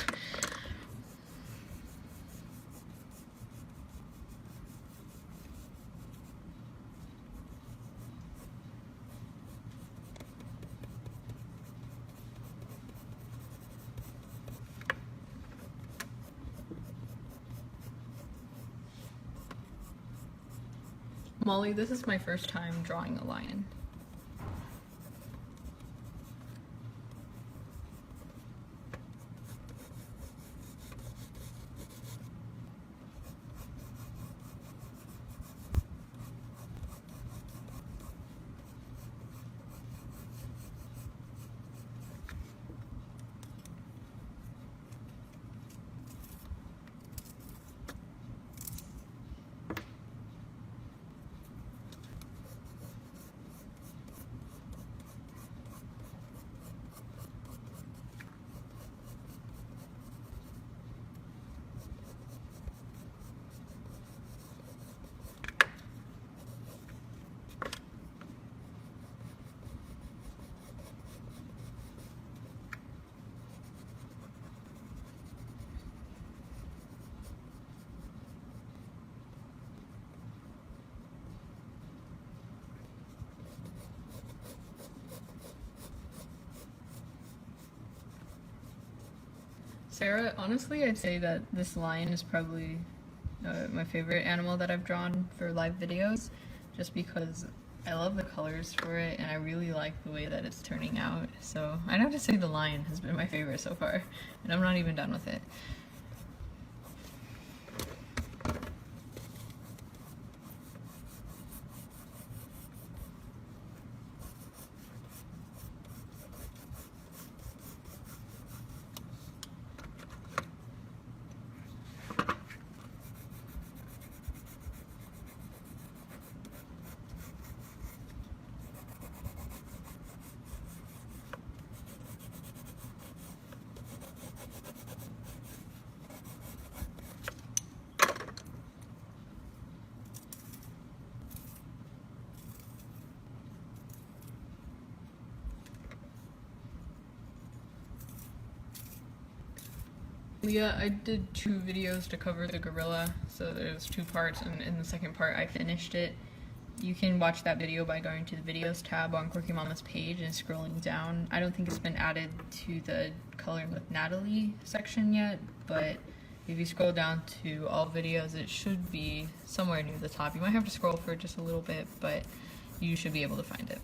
Molly, this is my first time drawing a lion. Sarah, honestly, I'd say that this lion is probably my favorite animal that I've drawn for live videos, just because I love the colors for it and I really like the way that it's turning out. So I'd have to say the lion has been my favorite so far, and I'm not even done with it. Yeah, I did 2 videos to cover the gorilla, so there's 2 parts, and in the second part I finished it. You can watch that video by going to the videos tab on Quirky Mama's page and scrolling down. I don't think it's been added to the Coloring with Natalie section yet, but if you scroll down to all videos, it should be somewhere near the top. You might have to scroll for just a little bit, but you should be able to find it.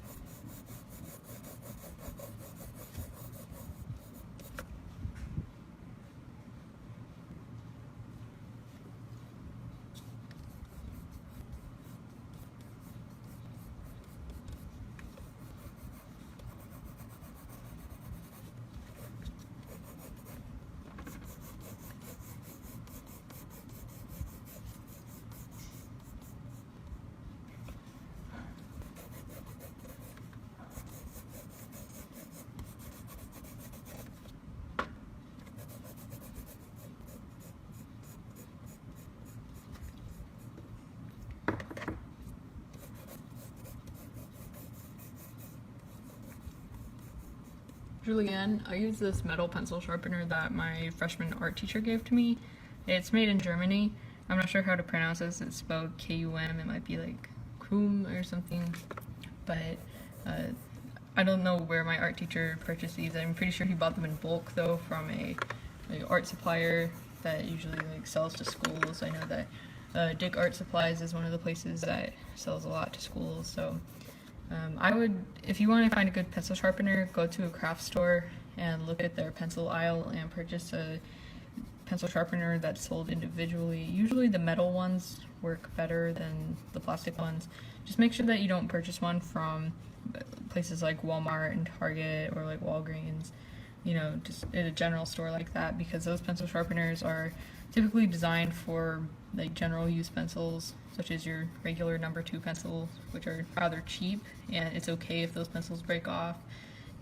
Julianne, I use this metal pencil sharpener that my freshman art teacher gave to me. It's made in Germany. I'm not sure how to pronounce this. It's spelled K-U-M. It might be like Kum or something. But I don't know where my art teacher purchased these. I'm pretty sure he bought them in bulk though from a art supplier that usually like sells to schools. I know that Dick Art Supplies is one of the places that sells a lot to schools. So I would, if you want to find a good pencil sharpener, go to a craft store and look at their pencil aisle and purchase a pencil sharpener that's sold individually. Usually the metal ones work better than the plastic ones. Just make sure that you don't purchase one from places like Walmart and Target or like Walgreens, you know, just in a general store like that, because those pencil sharpeners are typically designed for like general use pencils, such as your regular #2 pencils, which are rather cheap, and it's okay if those pencils break off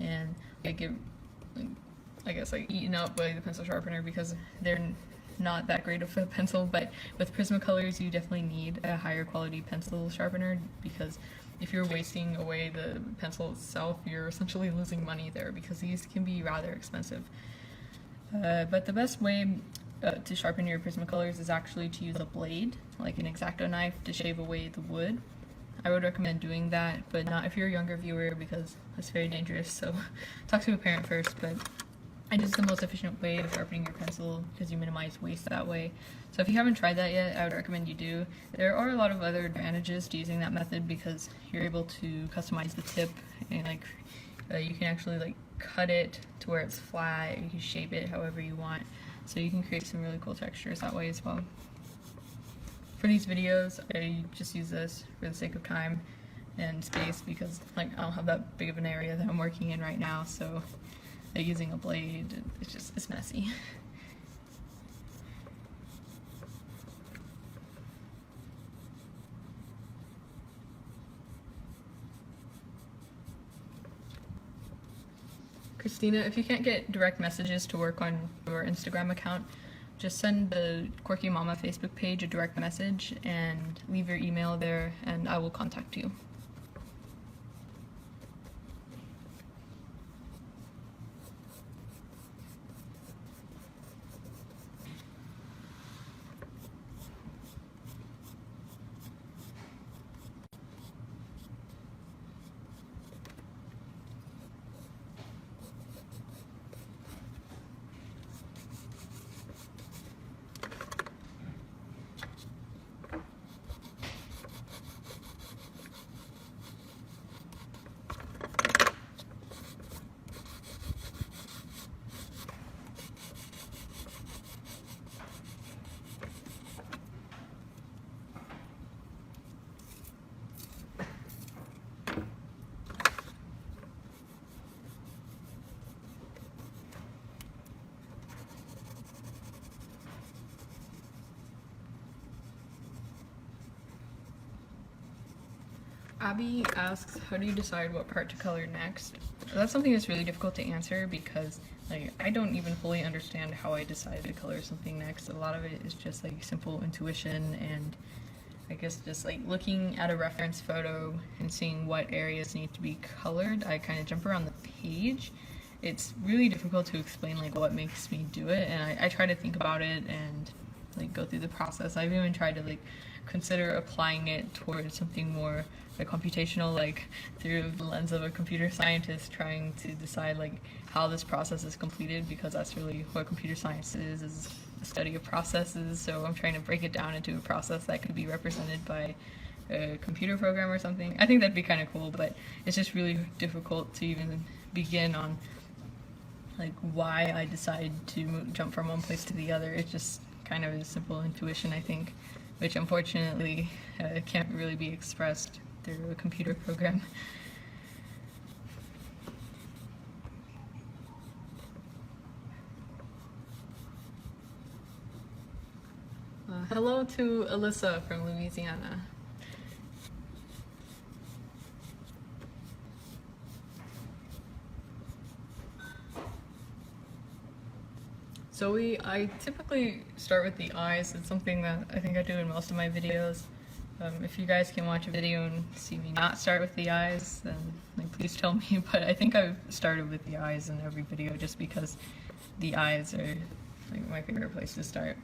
and they get, like, I guess, like eaten up by the pencil sharpener because they're not that great of a pencil. But with Prismacolors, you definitely need a higher quality pencil sharpener, because if you're wasting away the pencil itself, you're essentially losing money there, because these can be rather expensive. But the best way to sharpen your Prismacolors is actually to use a blade, like an X-Acto knife, to shave away the wood. I would recommend doing that, but not if you're a younger viewer, because it's very dangerous, so talk to a parent first. But it is the most efficient way of sharpening your pencil because you minimize waste that way. So if you haven't tried that yet, I would recommend you do. There are a lot of other advantages to using that method, because you're able to customize the tip, and like you can actually like cut it to where it's flat. You can shape it however you want, so you can create some really cool textures that way as well. For these videos, I just use this for the sake of time and space, because like I don't have that big of an area that I'm working in right now, so using a blade, it's messy. Christina, if you can't get direct messages to work on your Instagram account, just send the Quirky Mama Facebook page a direct message and leave your email there, and I will contact you. Abby asks, how do you decide what part to color next? That's something that's really difficult to answer, because like I don't even fully understand how I decide to color something next. A lot of it is just like simple intuition, and I guess just like looking at a reference photo and seeing what areas need to be colored. I kind of jump around the page. It's really difficult to explain like what makes me do it, and I try to think about it and like go through the process. I've even tried to like consider applying it towards something more like computational, like through the lens of a computer scientist, trying to decide like how this process is completed, because that's really what computer science is the study of processes. So I'm trying to break it down into a process that could be represented by a computer program or something. I think that'd be kind of cool, but it's just really difficult to even begin on like why I decide to jump from one place to the other. It's just kind of a simple intuition, I think, which unfortunately can't really be expressed through a computer program. Hello to Alyssa from Louisiana. Zoe, I typically start with the eyes. It's something that I think I do in most of my videos. If you guys can watch a video and see me not start with the eyes, then like, please tell me, but I think I've started with the eyes in every video just because the eyes are like my favorite place to start.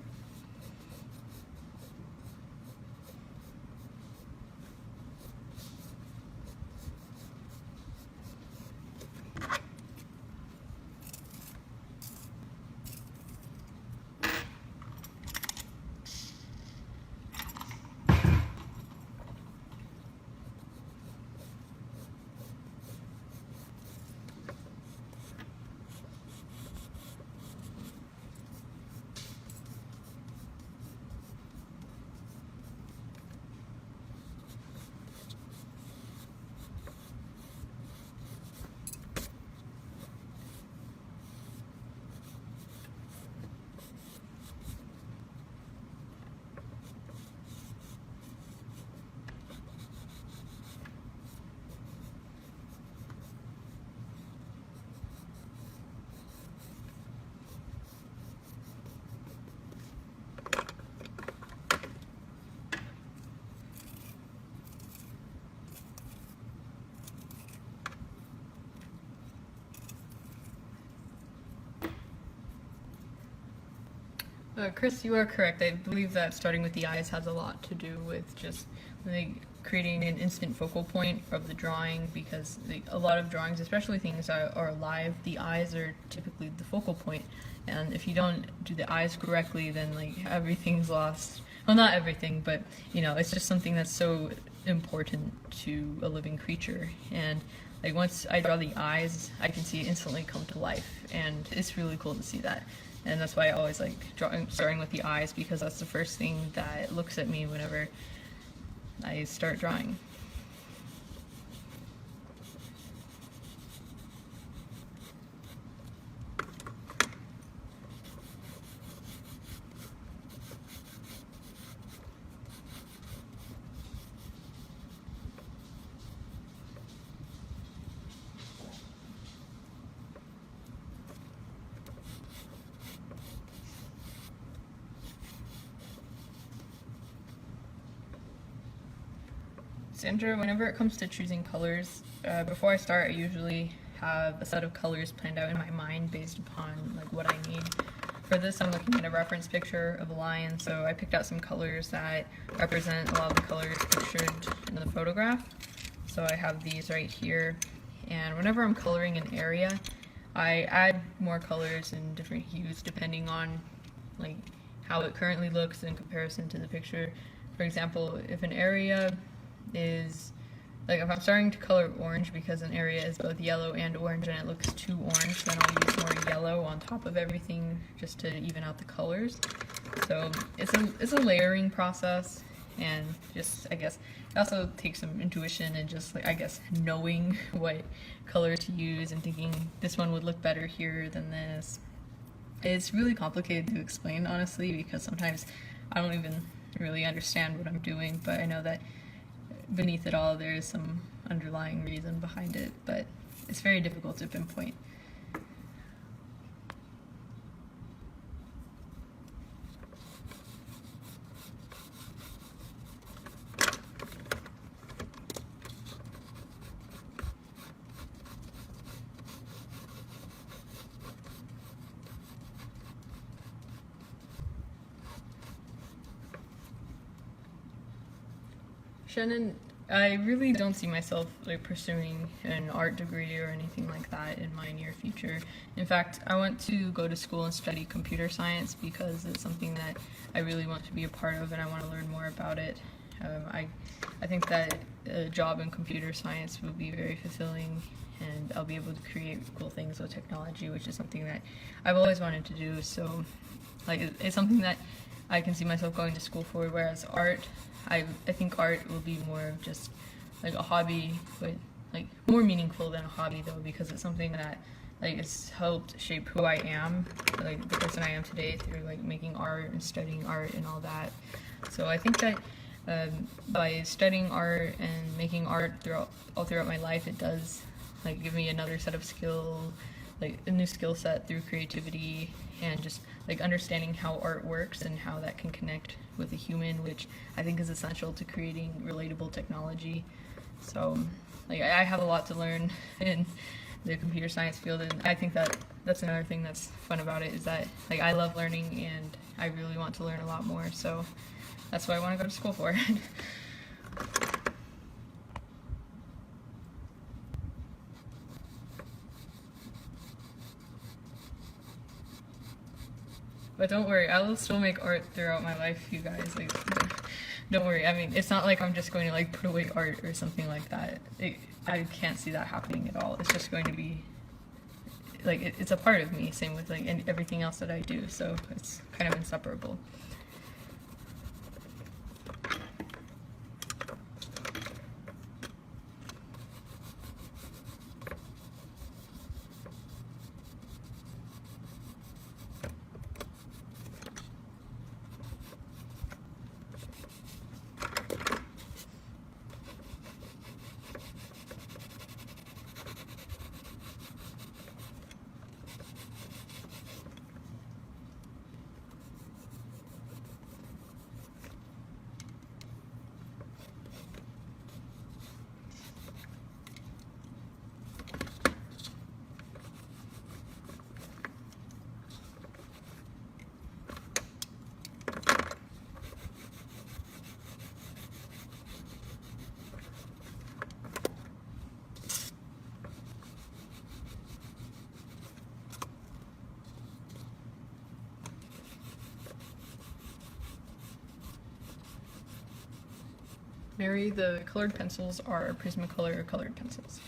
Chris, you are correct. I believe that starting with the eyes has a lot to do with just like creating an instant focal point of the drawing, because a lot of drawings, especially things that are alive, the eyes are typically the focal point. And if you don't do the eyes correctly, then like everything's lost. Well, not everything, but you know, it's just something that's so important to a living creature. And like once I draw the eyes, I can see it instantly come to life, and it's really cool to see that. And that's why I always like starting with the eyes, because that's the first thing that looks at me whenever I start drawing. Sandra, whenever it comes to choosing colors, before I start, I usually have a set of colors planned out in my mind based upon like what I need. For this, I'm looking at a reference picture of a lion, so I picked out some colors that represent a lot of the colors pictured in the photograph. So I have these right here, and whenever I'm coloring an area, I add more colors in different hues depending on like how it currently looks in comparison to the picture. For example, if an area is like, if I'm starting to color orange because an area is both yellow and orange and it looks too orange, then I'll use more yellow on top of everything just to even out the colors. So it's a layering process, and just I guess it also takes some intuition and just like I guess knowing what color to use and thinking this one would look better here than this. It's really complicated to explain, honestly, because sometimes I don't even really understand what I'm doing, but I know that beneath it all there is some underlying reason behind it, but it's very difficult to pinpoint. Shannon, I really don't see myself like pursuing an art degree or anything like that in my near future. In fact, I want to go to school and study computer science because it's something that I really want to be a part of, and I want to learn more about it. I think that a job in computer science will be very fulfilling, and I'll be able to create cool things with technology, which is something that I've always wanted to do. So, like, it's something that I can see myself going to school for, whereas art, I think art will be more of just like a hobby, but like more meaningful than a hobby though, because it's something that like it's helped shape who I am, like the person I am today, through like making art and studying art and all that. So I think that by studying art and making art all throughout my life, it does like give me another set of skill, like a new skill set through creativity and just like understanding how art works and how that can connect with a human, which I think is essential to creating relatable technology. So like I have a lot to learn in the computer science field, and I think that that's another thing that's fun about it, is that like I love learning and I really want to learn a lot more, so that's what I want to go to school for. But don't worry, I will still make art throughout my life, you guys. Like, don't worry. I mean, it's not like I'm just going to like put away art or something like that. I can't see that happening at all. It's just going to be like it's a part of me. Same with like everything else that I do. So it's kind of inseparable. Mary, the colored pencils are Prismacolor colored pencils.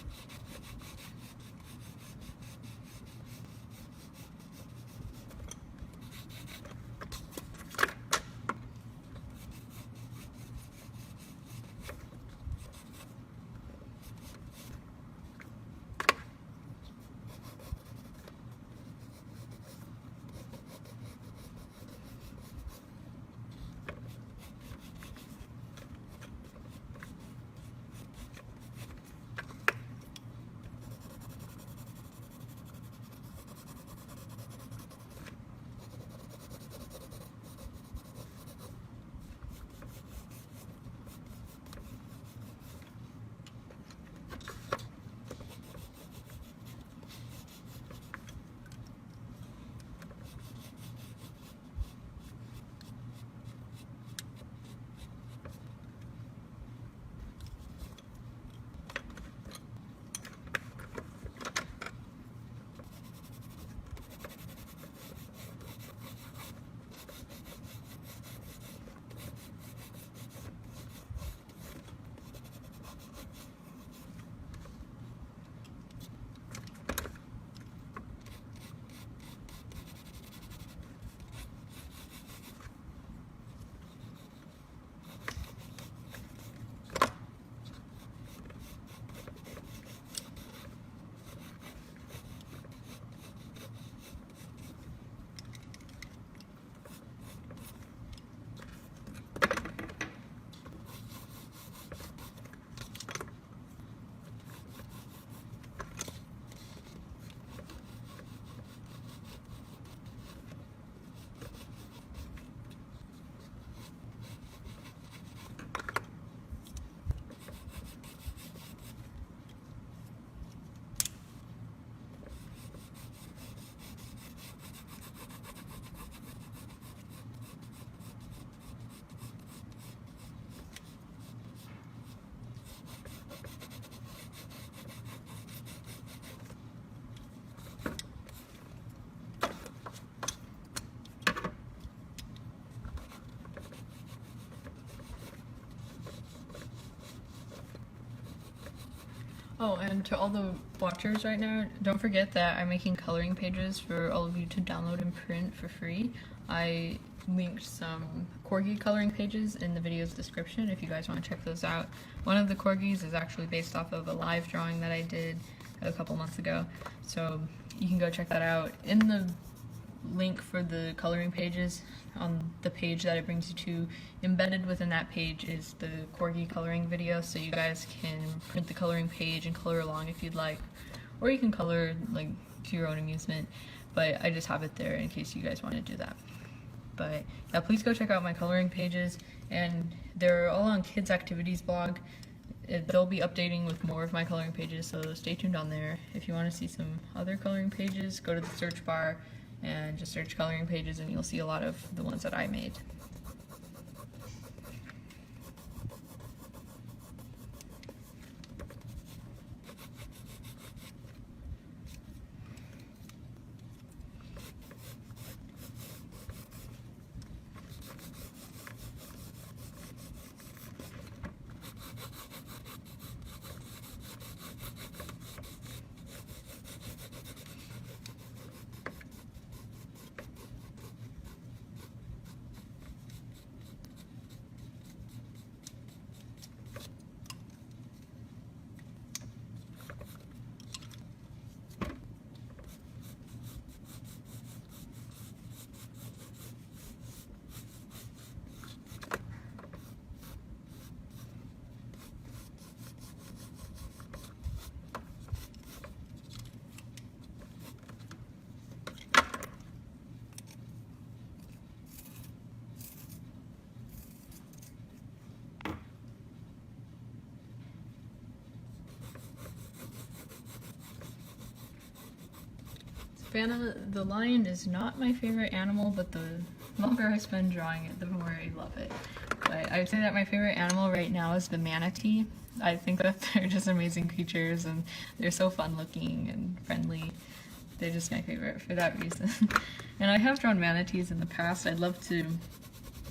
Oh, and to all the watchers right now, don't forget that I'm making coloring pages for all of you to download and print for free. I linked some corgi coloring pages in the video's description if you guys want to check those out. One of the corgis is actually based off of a live drawing that I did a couple months ago, so you can go check that out. In the link for the coloring pages on the page that it brings you to, embedded within that page is the corgi coloring video, so you guys can print the coloring page and color along if you'd like, or you can color like to your own amusement, but I just have it there in case you guys want to do that. But yeah, please go check out my coloring pages, and they're all on Kids Activities blog. They'll be updating with more of my coloring pages, so stay tuned on there. If you want to see some other coloring pages, go to the search bar and just search coloring pages and you'll see a lot of the ones that I made. Savannah, the lion is not my favorite animal, but the longer I spend drawing it, the more I love it. But I'd say that my favorite animal right now is the manatee. I think that they're just amazing creatures and they're so fun looking and friendly. They're just my favorite for that reason. And I have drawn manatees in the past. I'd love to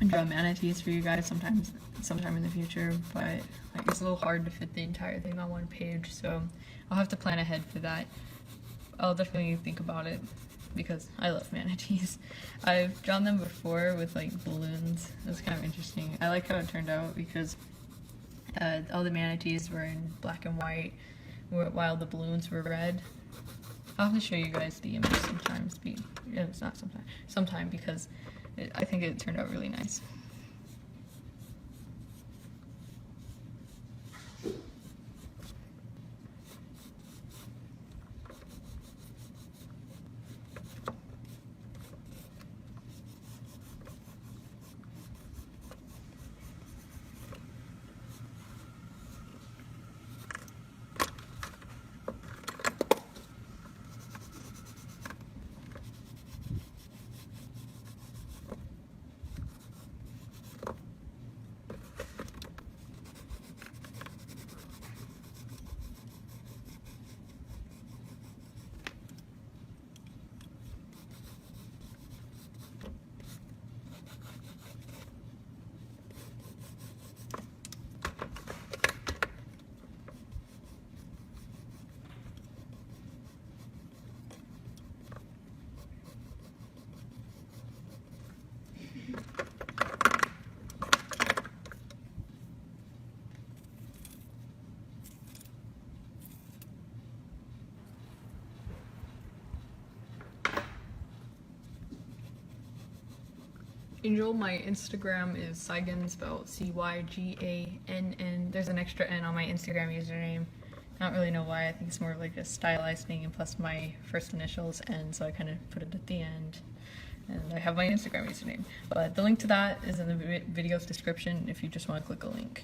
draw manatees for you guys sometime in the future, but like, it's a little hard to fit the entire thing on one page, so I'll have to plan ahead for that. I'll definitely think about it because I love manatees. I've drawn them before with like balloons. It was kind of interesting. I like how it turned out because all the manatees were in black and white while the balloons were red. I'll have to show you guys the image sometime because I think it turned out really nice. Angel, my Instagram is Cygann, spelled C-Y-G-A-N-N. There's an extra N on my Instagram username. I don't really know why. I think it's more like a stylized thing, and plus my first initials N, so I kind of put it at the end. And I have my Instagram username. But the link to that is in the video's description if you just want to click a link.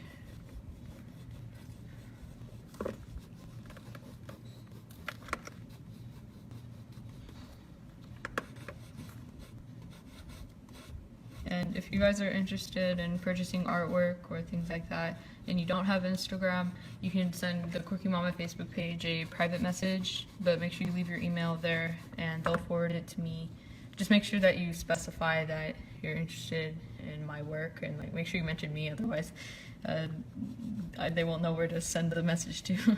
And if you guys are interested in purchasing artwork or things like that, and you don't have Instagram, you can send the Quirky Mama Facebook page a private message, but make sure you leave your email there and they'll forward it to me. Just make sure that you specify that you're interested in my work, and like make sure you mention me, otherwise they won't know where to send the message to.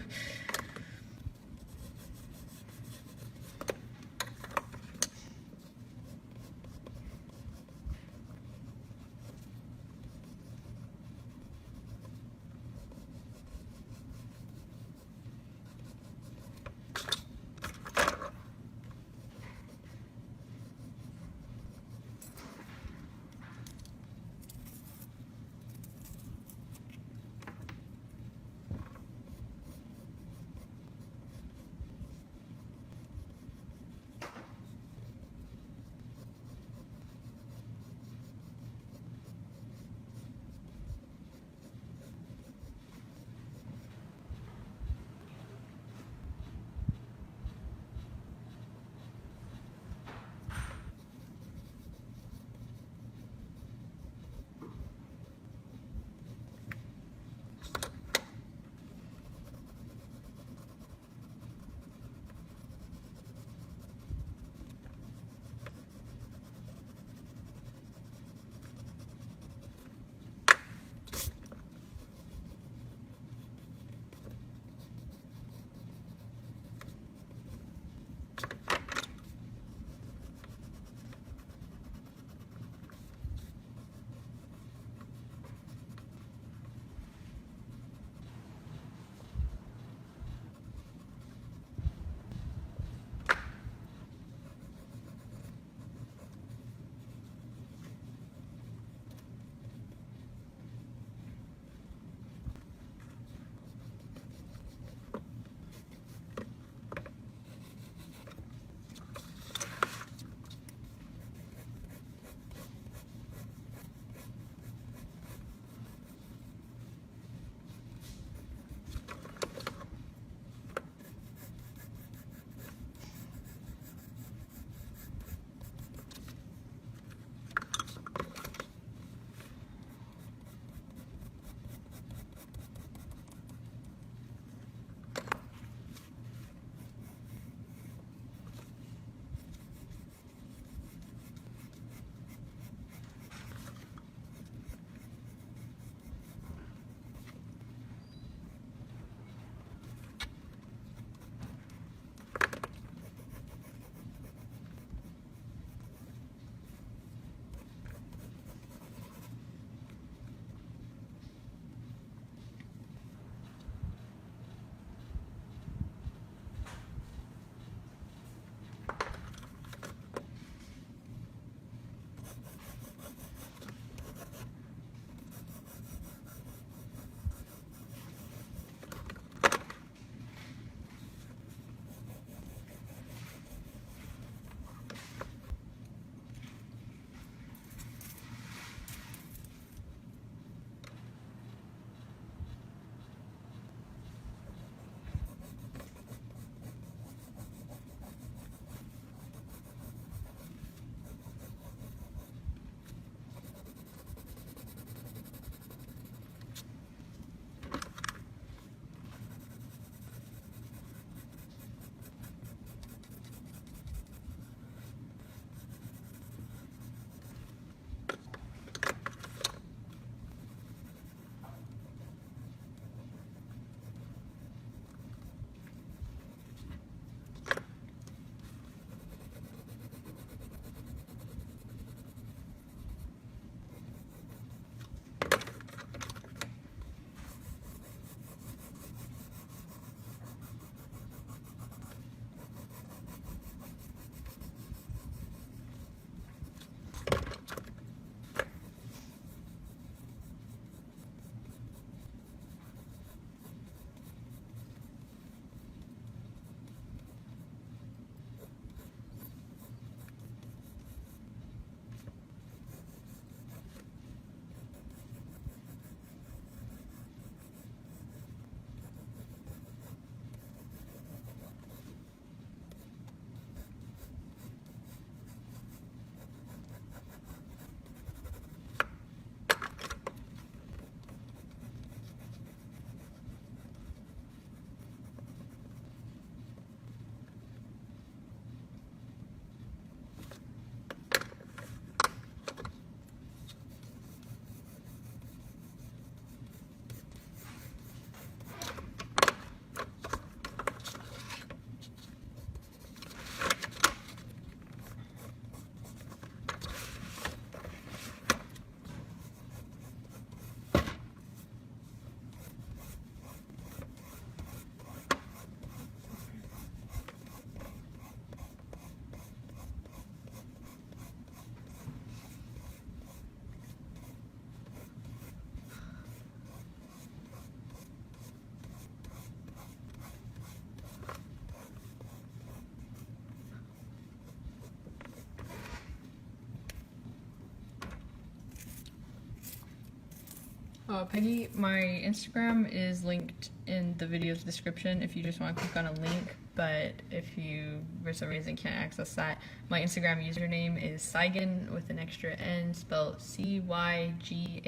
Peggy, my Instagram is linked in the video's description if you just want to click on a link, but if you for some reason can't access that, my Instagram username is Cygann with an extra N, spelled Cygann.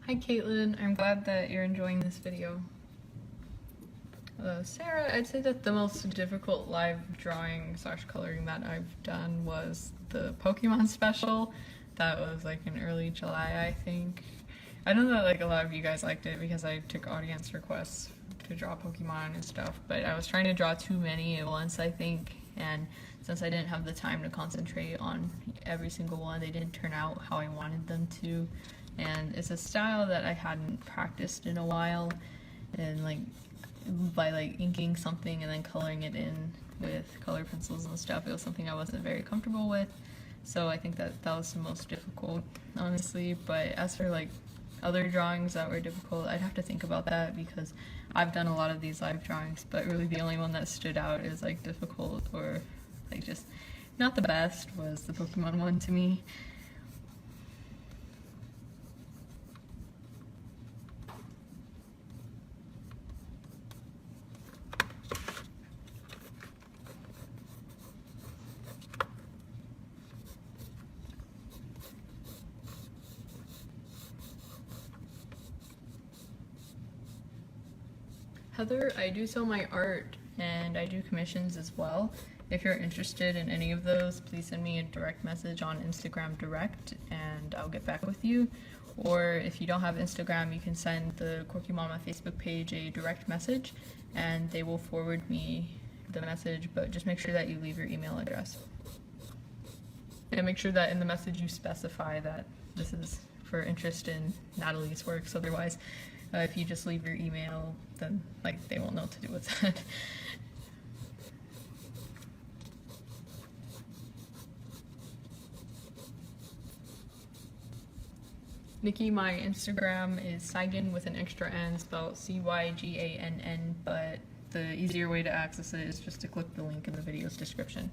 Hi Caitlin, I'm glad that you're enjoying this video. Sarah, I'd say that the most difficult live drawing / coloring that I've done was the Pokemon special. That was like in early July, I think. I know that like a lot of you guys liked it because I took audience requests to draw Pokemon and stuff, but I was trying to draw too many at once, I think, and since I didn't have the time to concentrate on every single one, they didn't turn out how I wanted them to. And it's a style that I hadn't practiced in a while, and like by like inking something and then coloring it in with color pencils and stuff, it was something I wasn't very comfortable with, so I think that that was the most difficult, honestly. But as for like other drawings that were difficult, I'd have to think about that because I've done a lot of these live drawings, but really the only one that stood out as like difficult or like just not the best was the Pokemon one to me. Heather, I do sell my art and I do commissions as well. If you're interested in any of those, please send me a direct message on Instagram direct and I'll get back with you. Or if you don't have Instagram, you can send the Quirky Mama Facebook page a direct message and they will forward me the message, but just make sure that you leave your email address. And make sure that in the message you specify that this is for interest in Natalie's works. Otherwise, if you just leave your email, then like they won't know what to do with that. Nikki, my Instagram is Cygann with an extra N, spelled Cygann, but the easier way to access it is just to click the link in the video's description.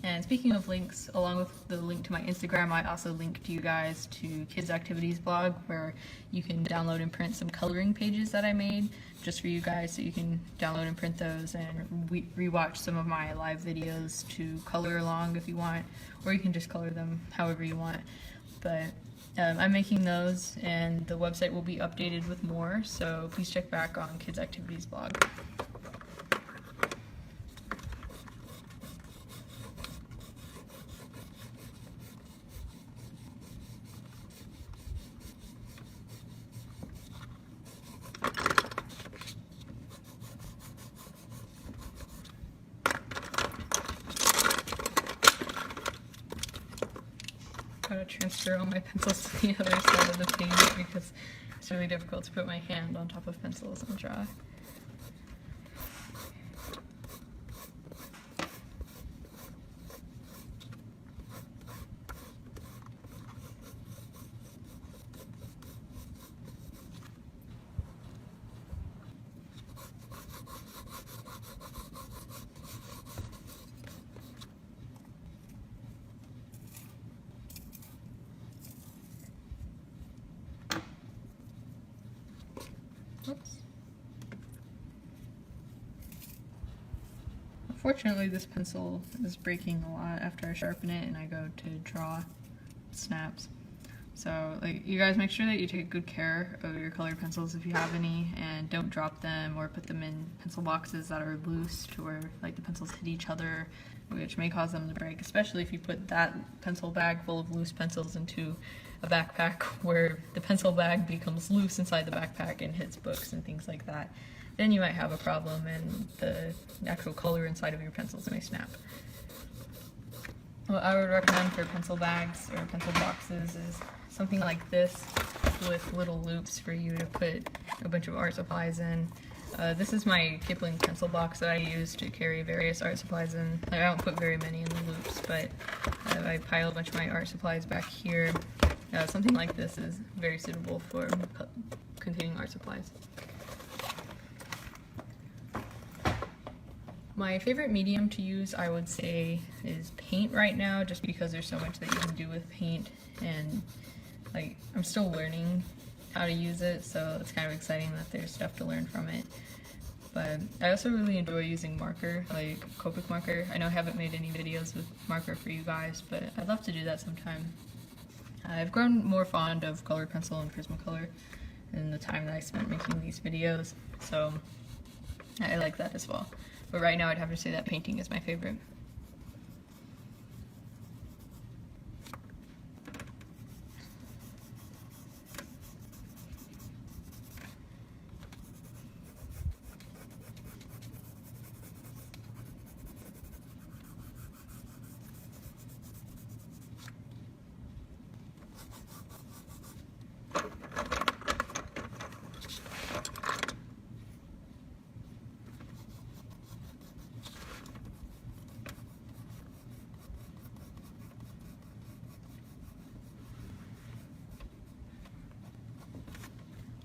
And speaking of links, along with the link to my Instagram, I also linked you guys to Kids Activities blog, where you can download and print some coloring pages that I made just for you guys, so you can download and print those and rewatch some of my live videos to color along if you want, or you can just color them however you want. But I'm making those, and the website will be updated with more, so please check back on Kids Activities blog. Gotta transfer all my pencils to the other side of the page because it's really difficult to put my hand on top of pencils and draw. Unfortunately, this pencil is breaking a lot after I sharpen it and I go to draw. It snaps. So like, you guys make sure that you take good care of your colored pencils if you have any, and don't drop them or put them in pencil boxes that are loose to where like the pencils hit each other, which may cause them to break, especially if you put that pencil bag full of loose pencils into a backpack where the pencil bag becomes loose inside the backpack and hits books and things like that. Then you might have a problem and the actual color inside of your pencils may snap. What I would recommend for pencil bags or pencil boxes is something like this with little loops for you to put a bunch of art supplies in. This is my Kipling pencil box that I use to carry various art supplies in. I don't put very many in the loops, but I pile a bunch of my art supplies back here. Something like this is very suitable for containing art supplies. My favorite medium to use, I would say, is paint right now, just because there's so much that you can do with paint, and like, I'm still learning how to use it, so it's kind of exciting that there's stuff to learn from it. But I also really enjoy using marker, like Copic marker. I know I haven't made any videos with marker for you guys, but I'd love to do that sometime. I've grown more fond of colored pencil and Prismacolor in the time that I spent making these videos, so I like that as well. But right now I'd have to say that painting is my favorite.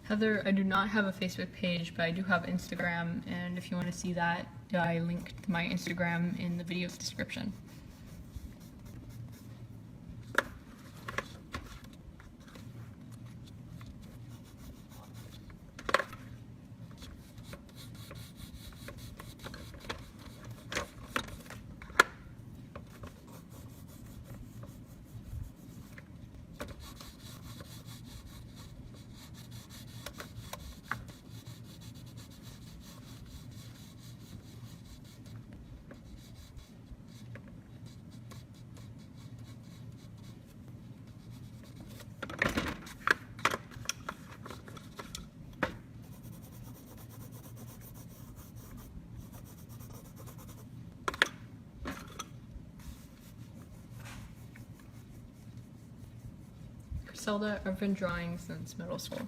Heather, I do not have a Facebook page, but I do have Instagram, and if you want to see that, I linked my Instagram in the video's description. Zelda, I've been drawing since middle school.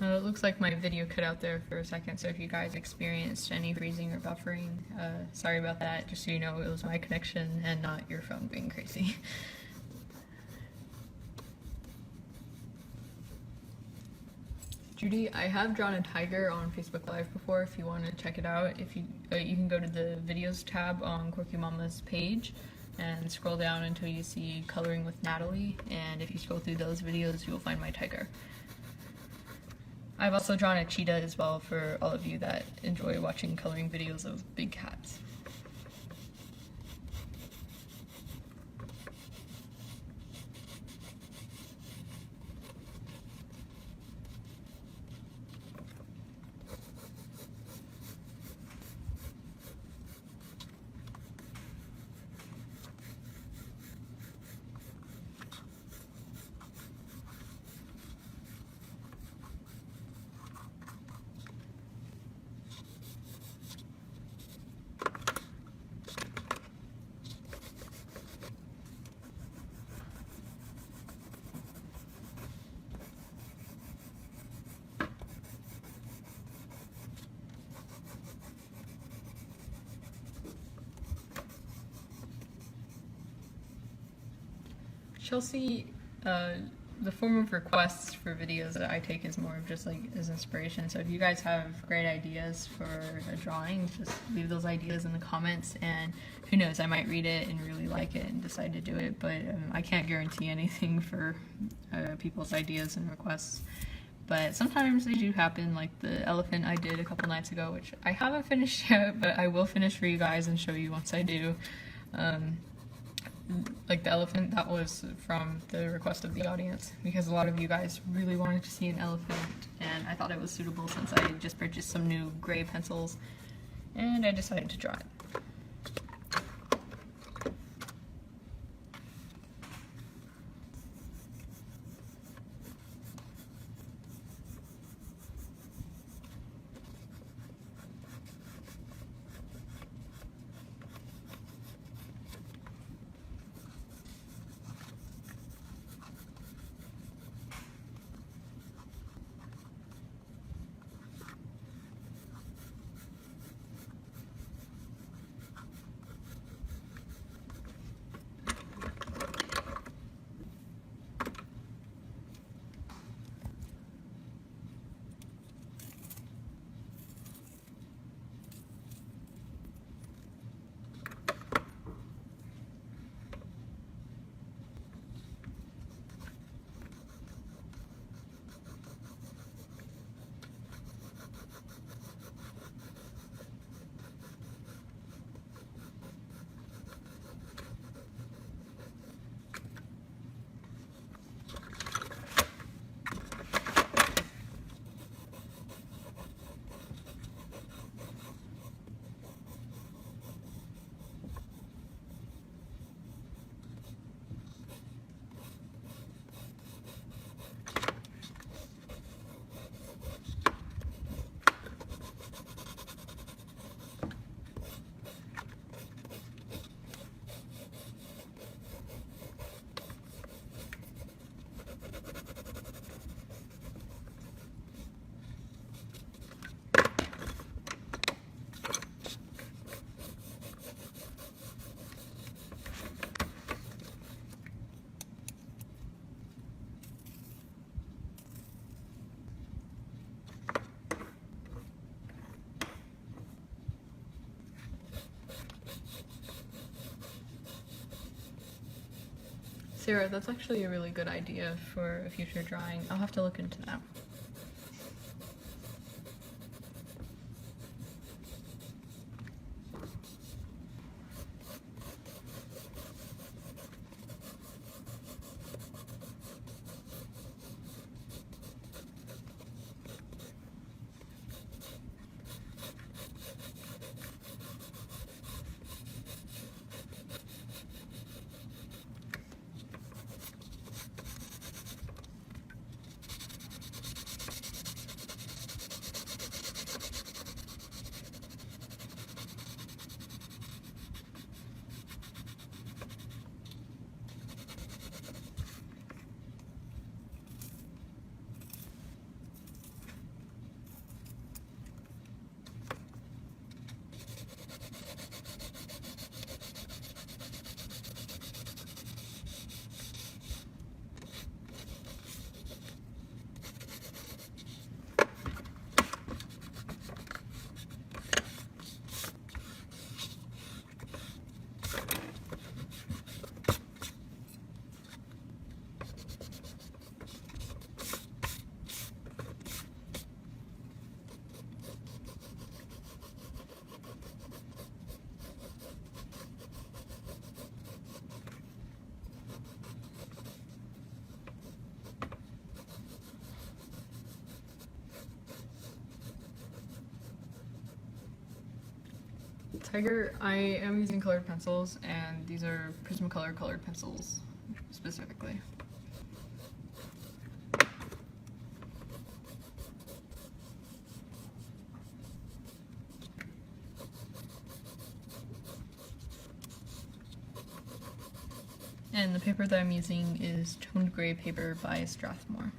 It looks like my video cut out there for a second, so if you guys experienced any freezing or buffering, sorry about that. Just so you know, it was my connection and not your phone being crazy. Judy, I have drawn a tiger on Facebook Live before if you want to check it out. If you can go to the videos tab on Quirky Mama's page and scroll down until you see Coloring with Natalie, and if you scroll through those videos, you will find my tiger. I've also drawn a cheetah as well for all of you that enjoy watching coloring videos of big cats. Chelsea, the form of requests for videos that I take is more of just like as inspiration. So if you guys have great ideas for a drawing, just leave those ideas in the comments, and who knows, I might read it and really like it and decide to do it. But I can't guarantee anything for people's ideas and requests. But sometimes they do happen, like the elephant I did a couple nights ago, which I haven't finished yet, but I will finish for you guys and show you once I do. Like the elephant, that was from the request of the audience, because a lot of you guys really wanted to see an elephant, and I thought it was suitable since I just purchased some new gray pencils, and I decided to draw it. Sarah, that's actually a really good idea for a future drawing. I'll have to look into that. Tiger, I am using colored pencils, and these are Prismacolor colored pencils specifically. And the paper that I'm using is Toned Gray paper by Strathmore.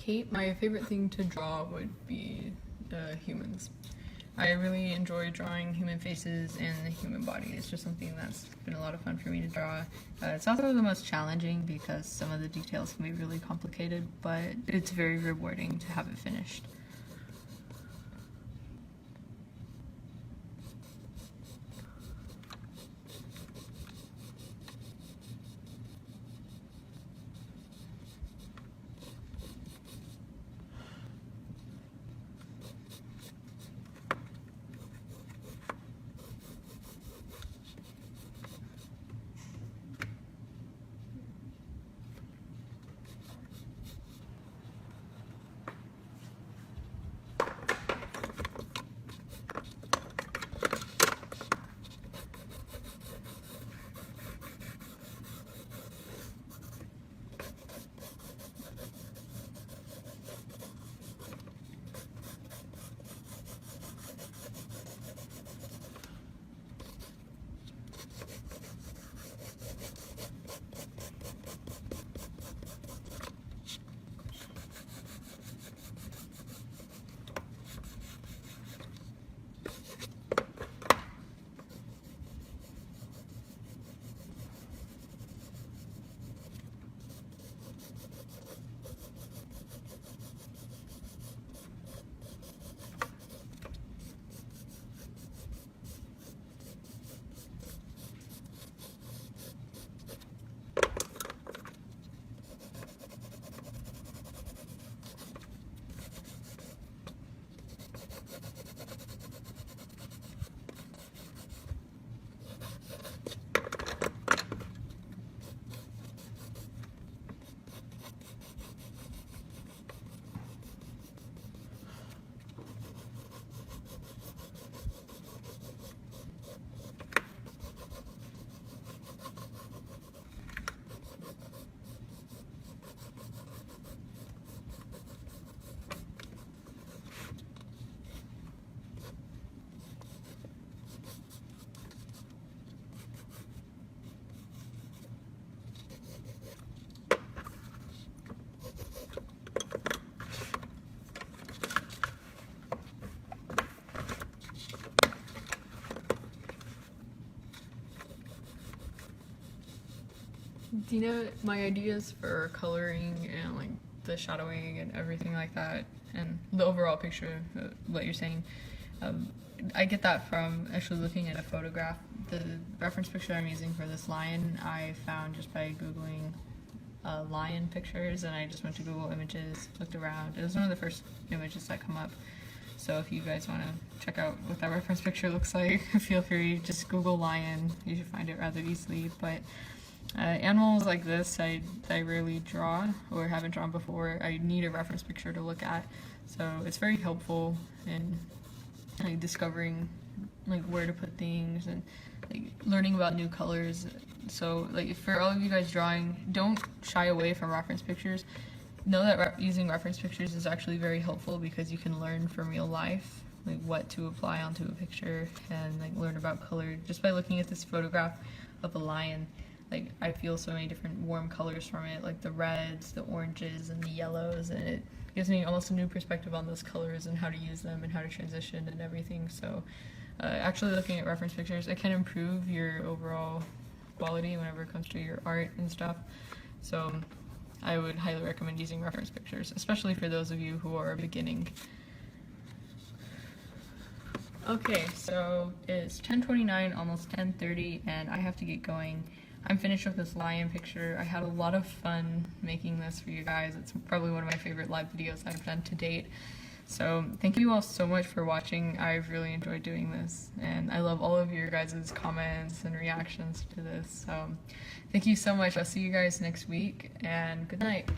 Kate, my favorite thing to draw would be humans. I really enjoy drawing human faces and the human body. It's just something that's been a lot of fun for me to draw. It's also the most challenging because some of the details can be really complicated, but it's very rewarding to have it finished. Do you know my ideas for coloring and like the shadowing and everything like that, and the overall picture of what you're saying? I get that from actually looking at a photograph. The reference picture I'm using for this lion I found just by googling lion pictures, and I just went to Google Images, looked around. It was one of the first images that come up. So if you guys want to check out what that reference picture looks like, feel free, just Google lion. You should find it rather easily. But animals like this I rarely draw or haven't drawn before. I need a reference picture to look at. So it's very helpful in like discovering like where to put things and like learning about new colors. So like for all of you guys drawing, don't shy away from reference pictures. Know that using reference pictures is actually very helpful because you can learn from real life like what to apply onto a picture and like learn about color just by looking at this photograph of a lion. Like I feel so many different warm colors from it, like the reds, the oranges, and the yellows, and it gives me almost a new perspective on those colors and how to use them and how to transition and everything. So actually looking at reference pictures, it can improve your overall quality whenever it comes to your art and stuff. So I would highly recommend using reference pictures, especially for those of you who are beginning. Okay, so it's 10:29, almost 10:30, and I have to get going. I'm finished with this lion picture. I had a lot of fun making this for you guys. It's probably one of my favorite live videos I've done to date. So thank you all so much for watching. I've really enjoyed doing this, and I love all of your guys' comments and reactions to this. So thank you so much. I'll see you guys next week, and good night.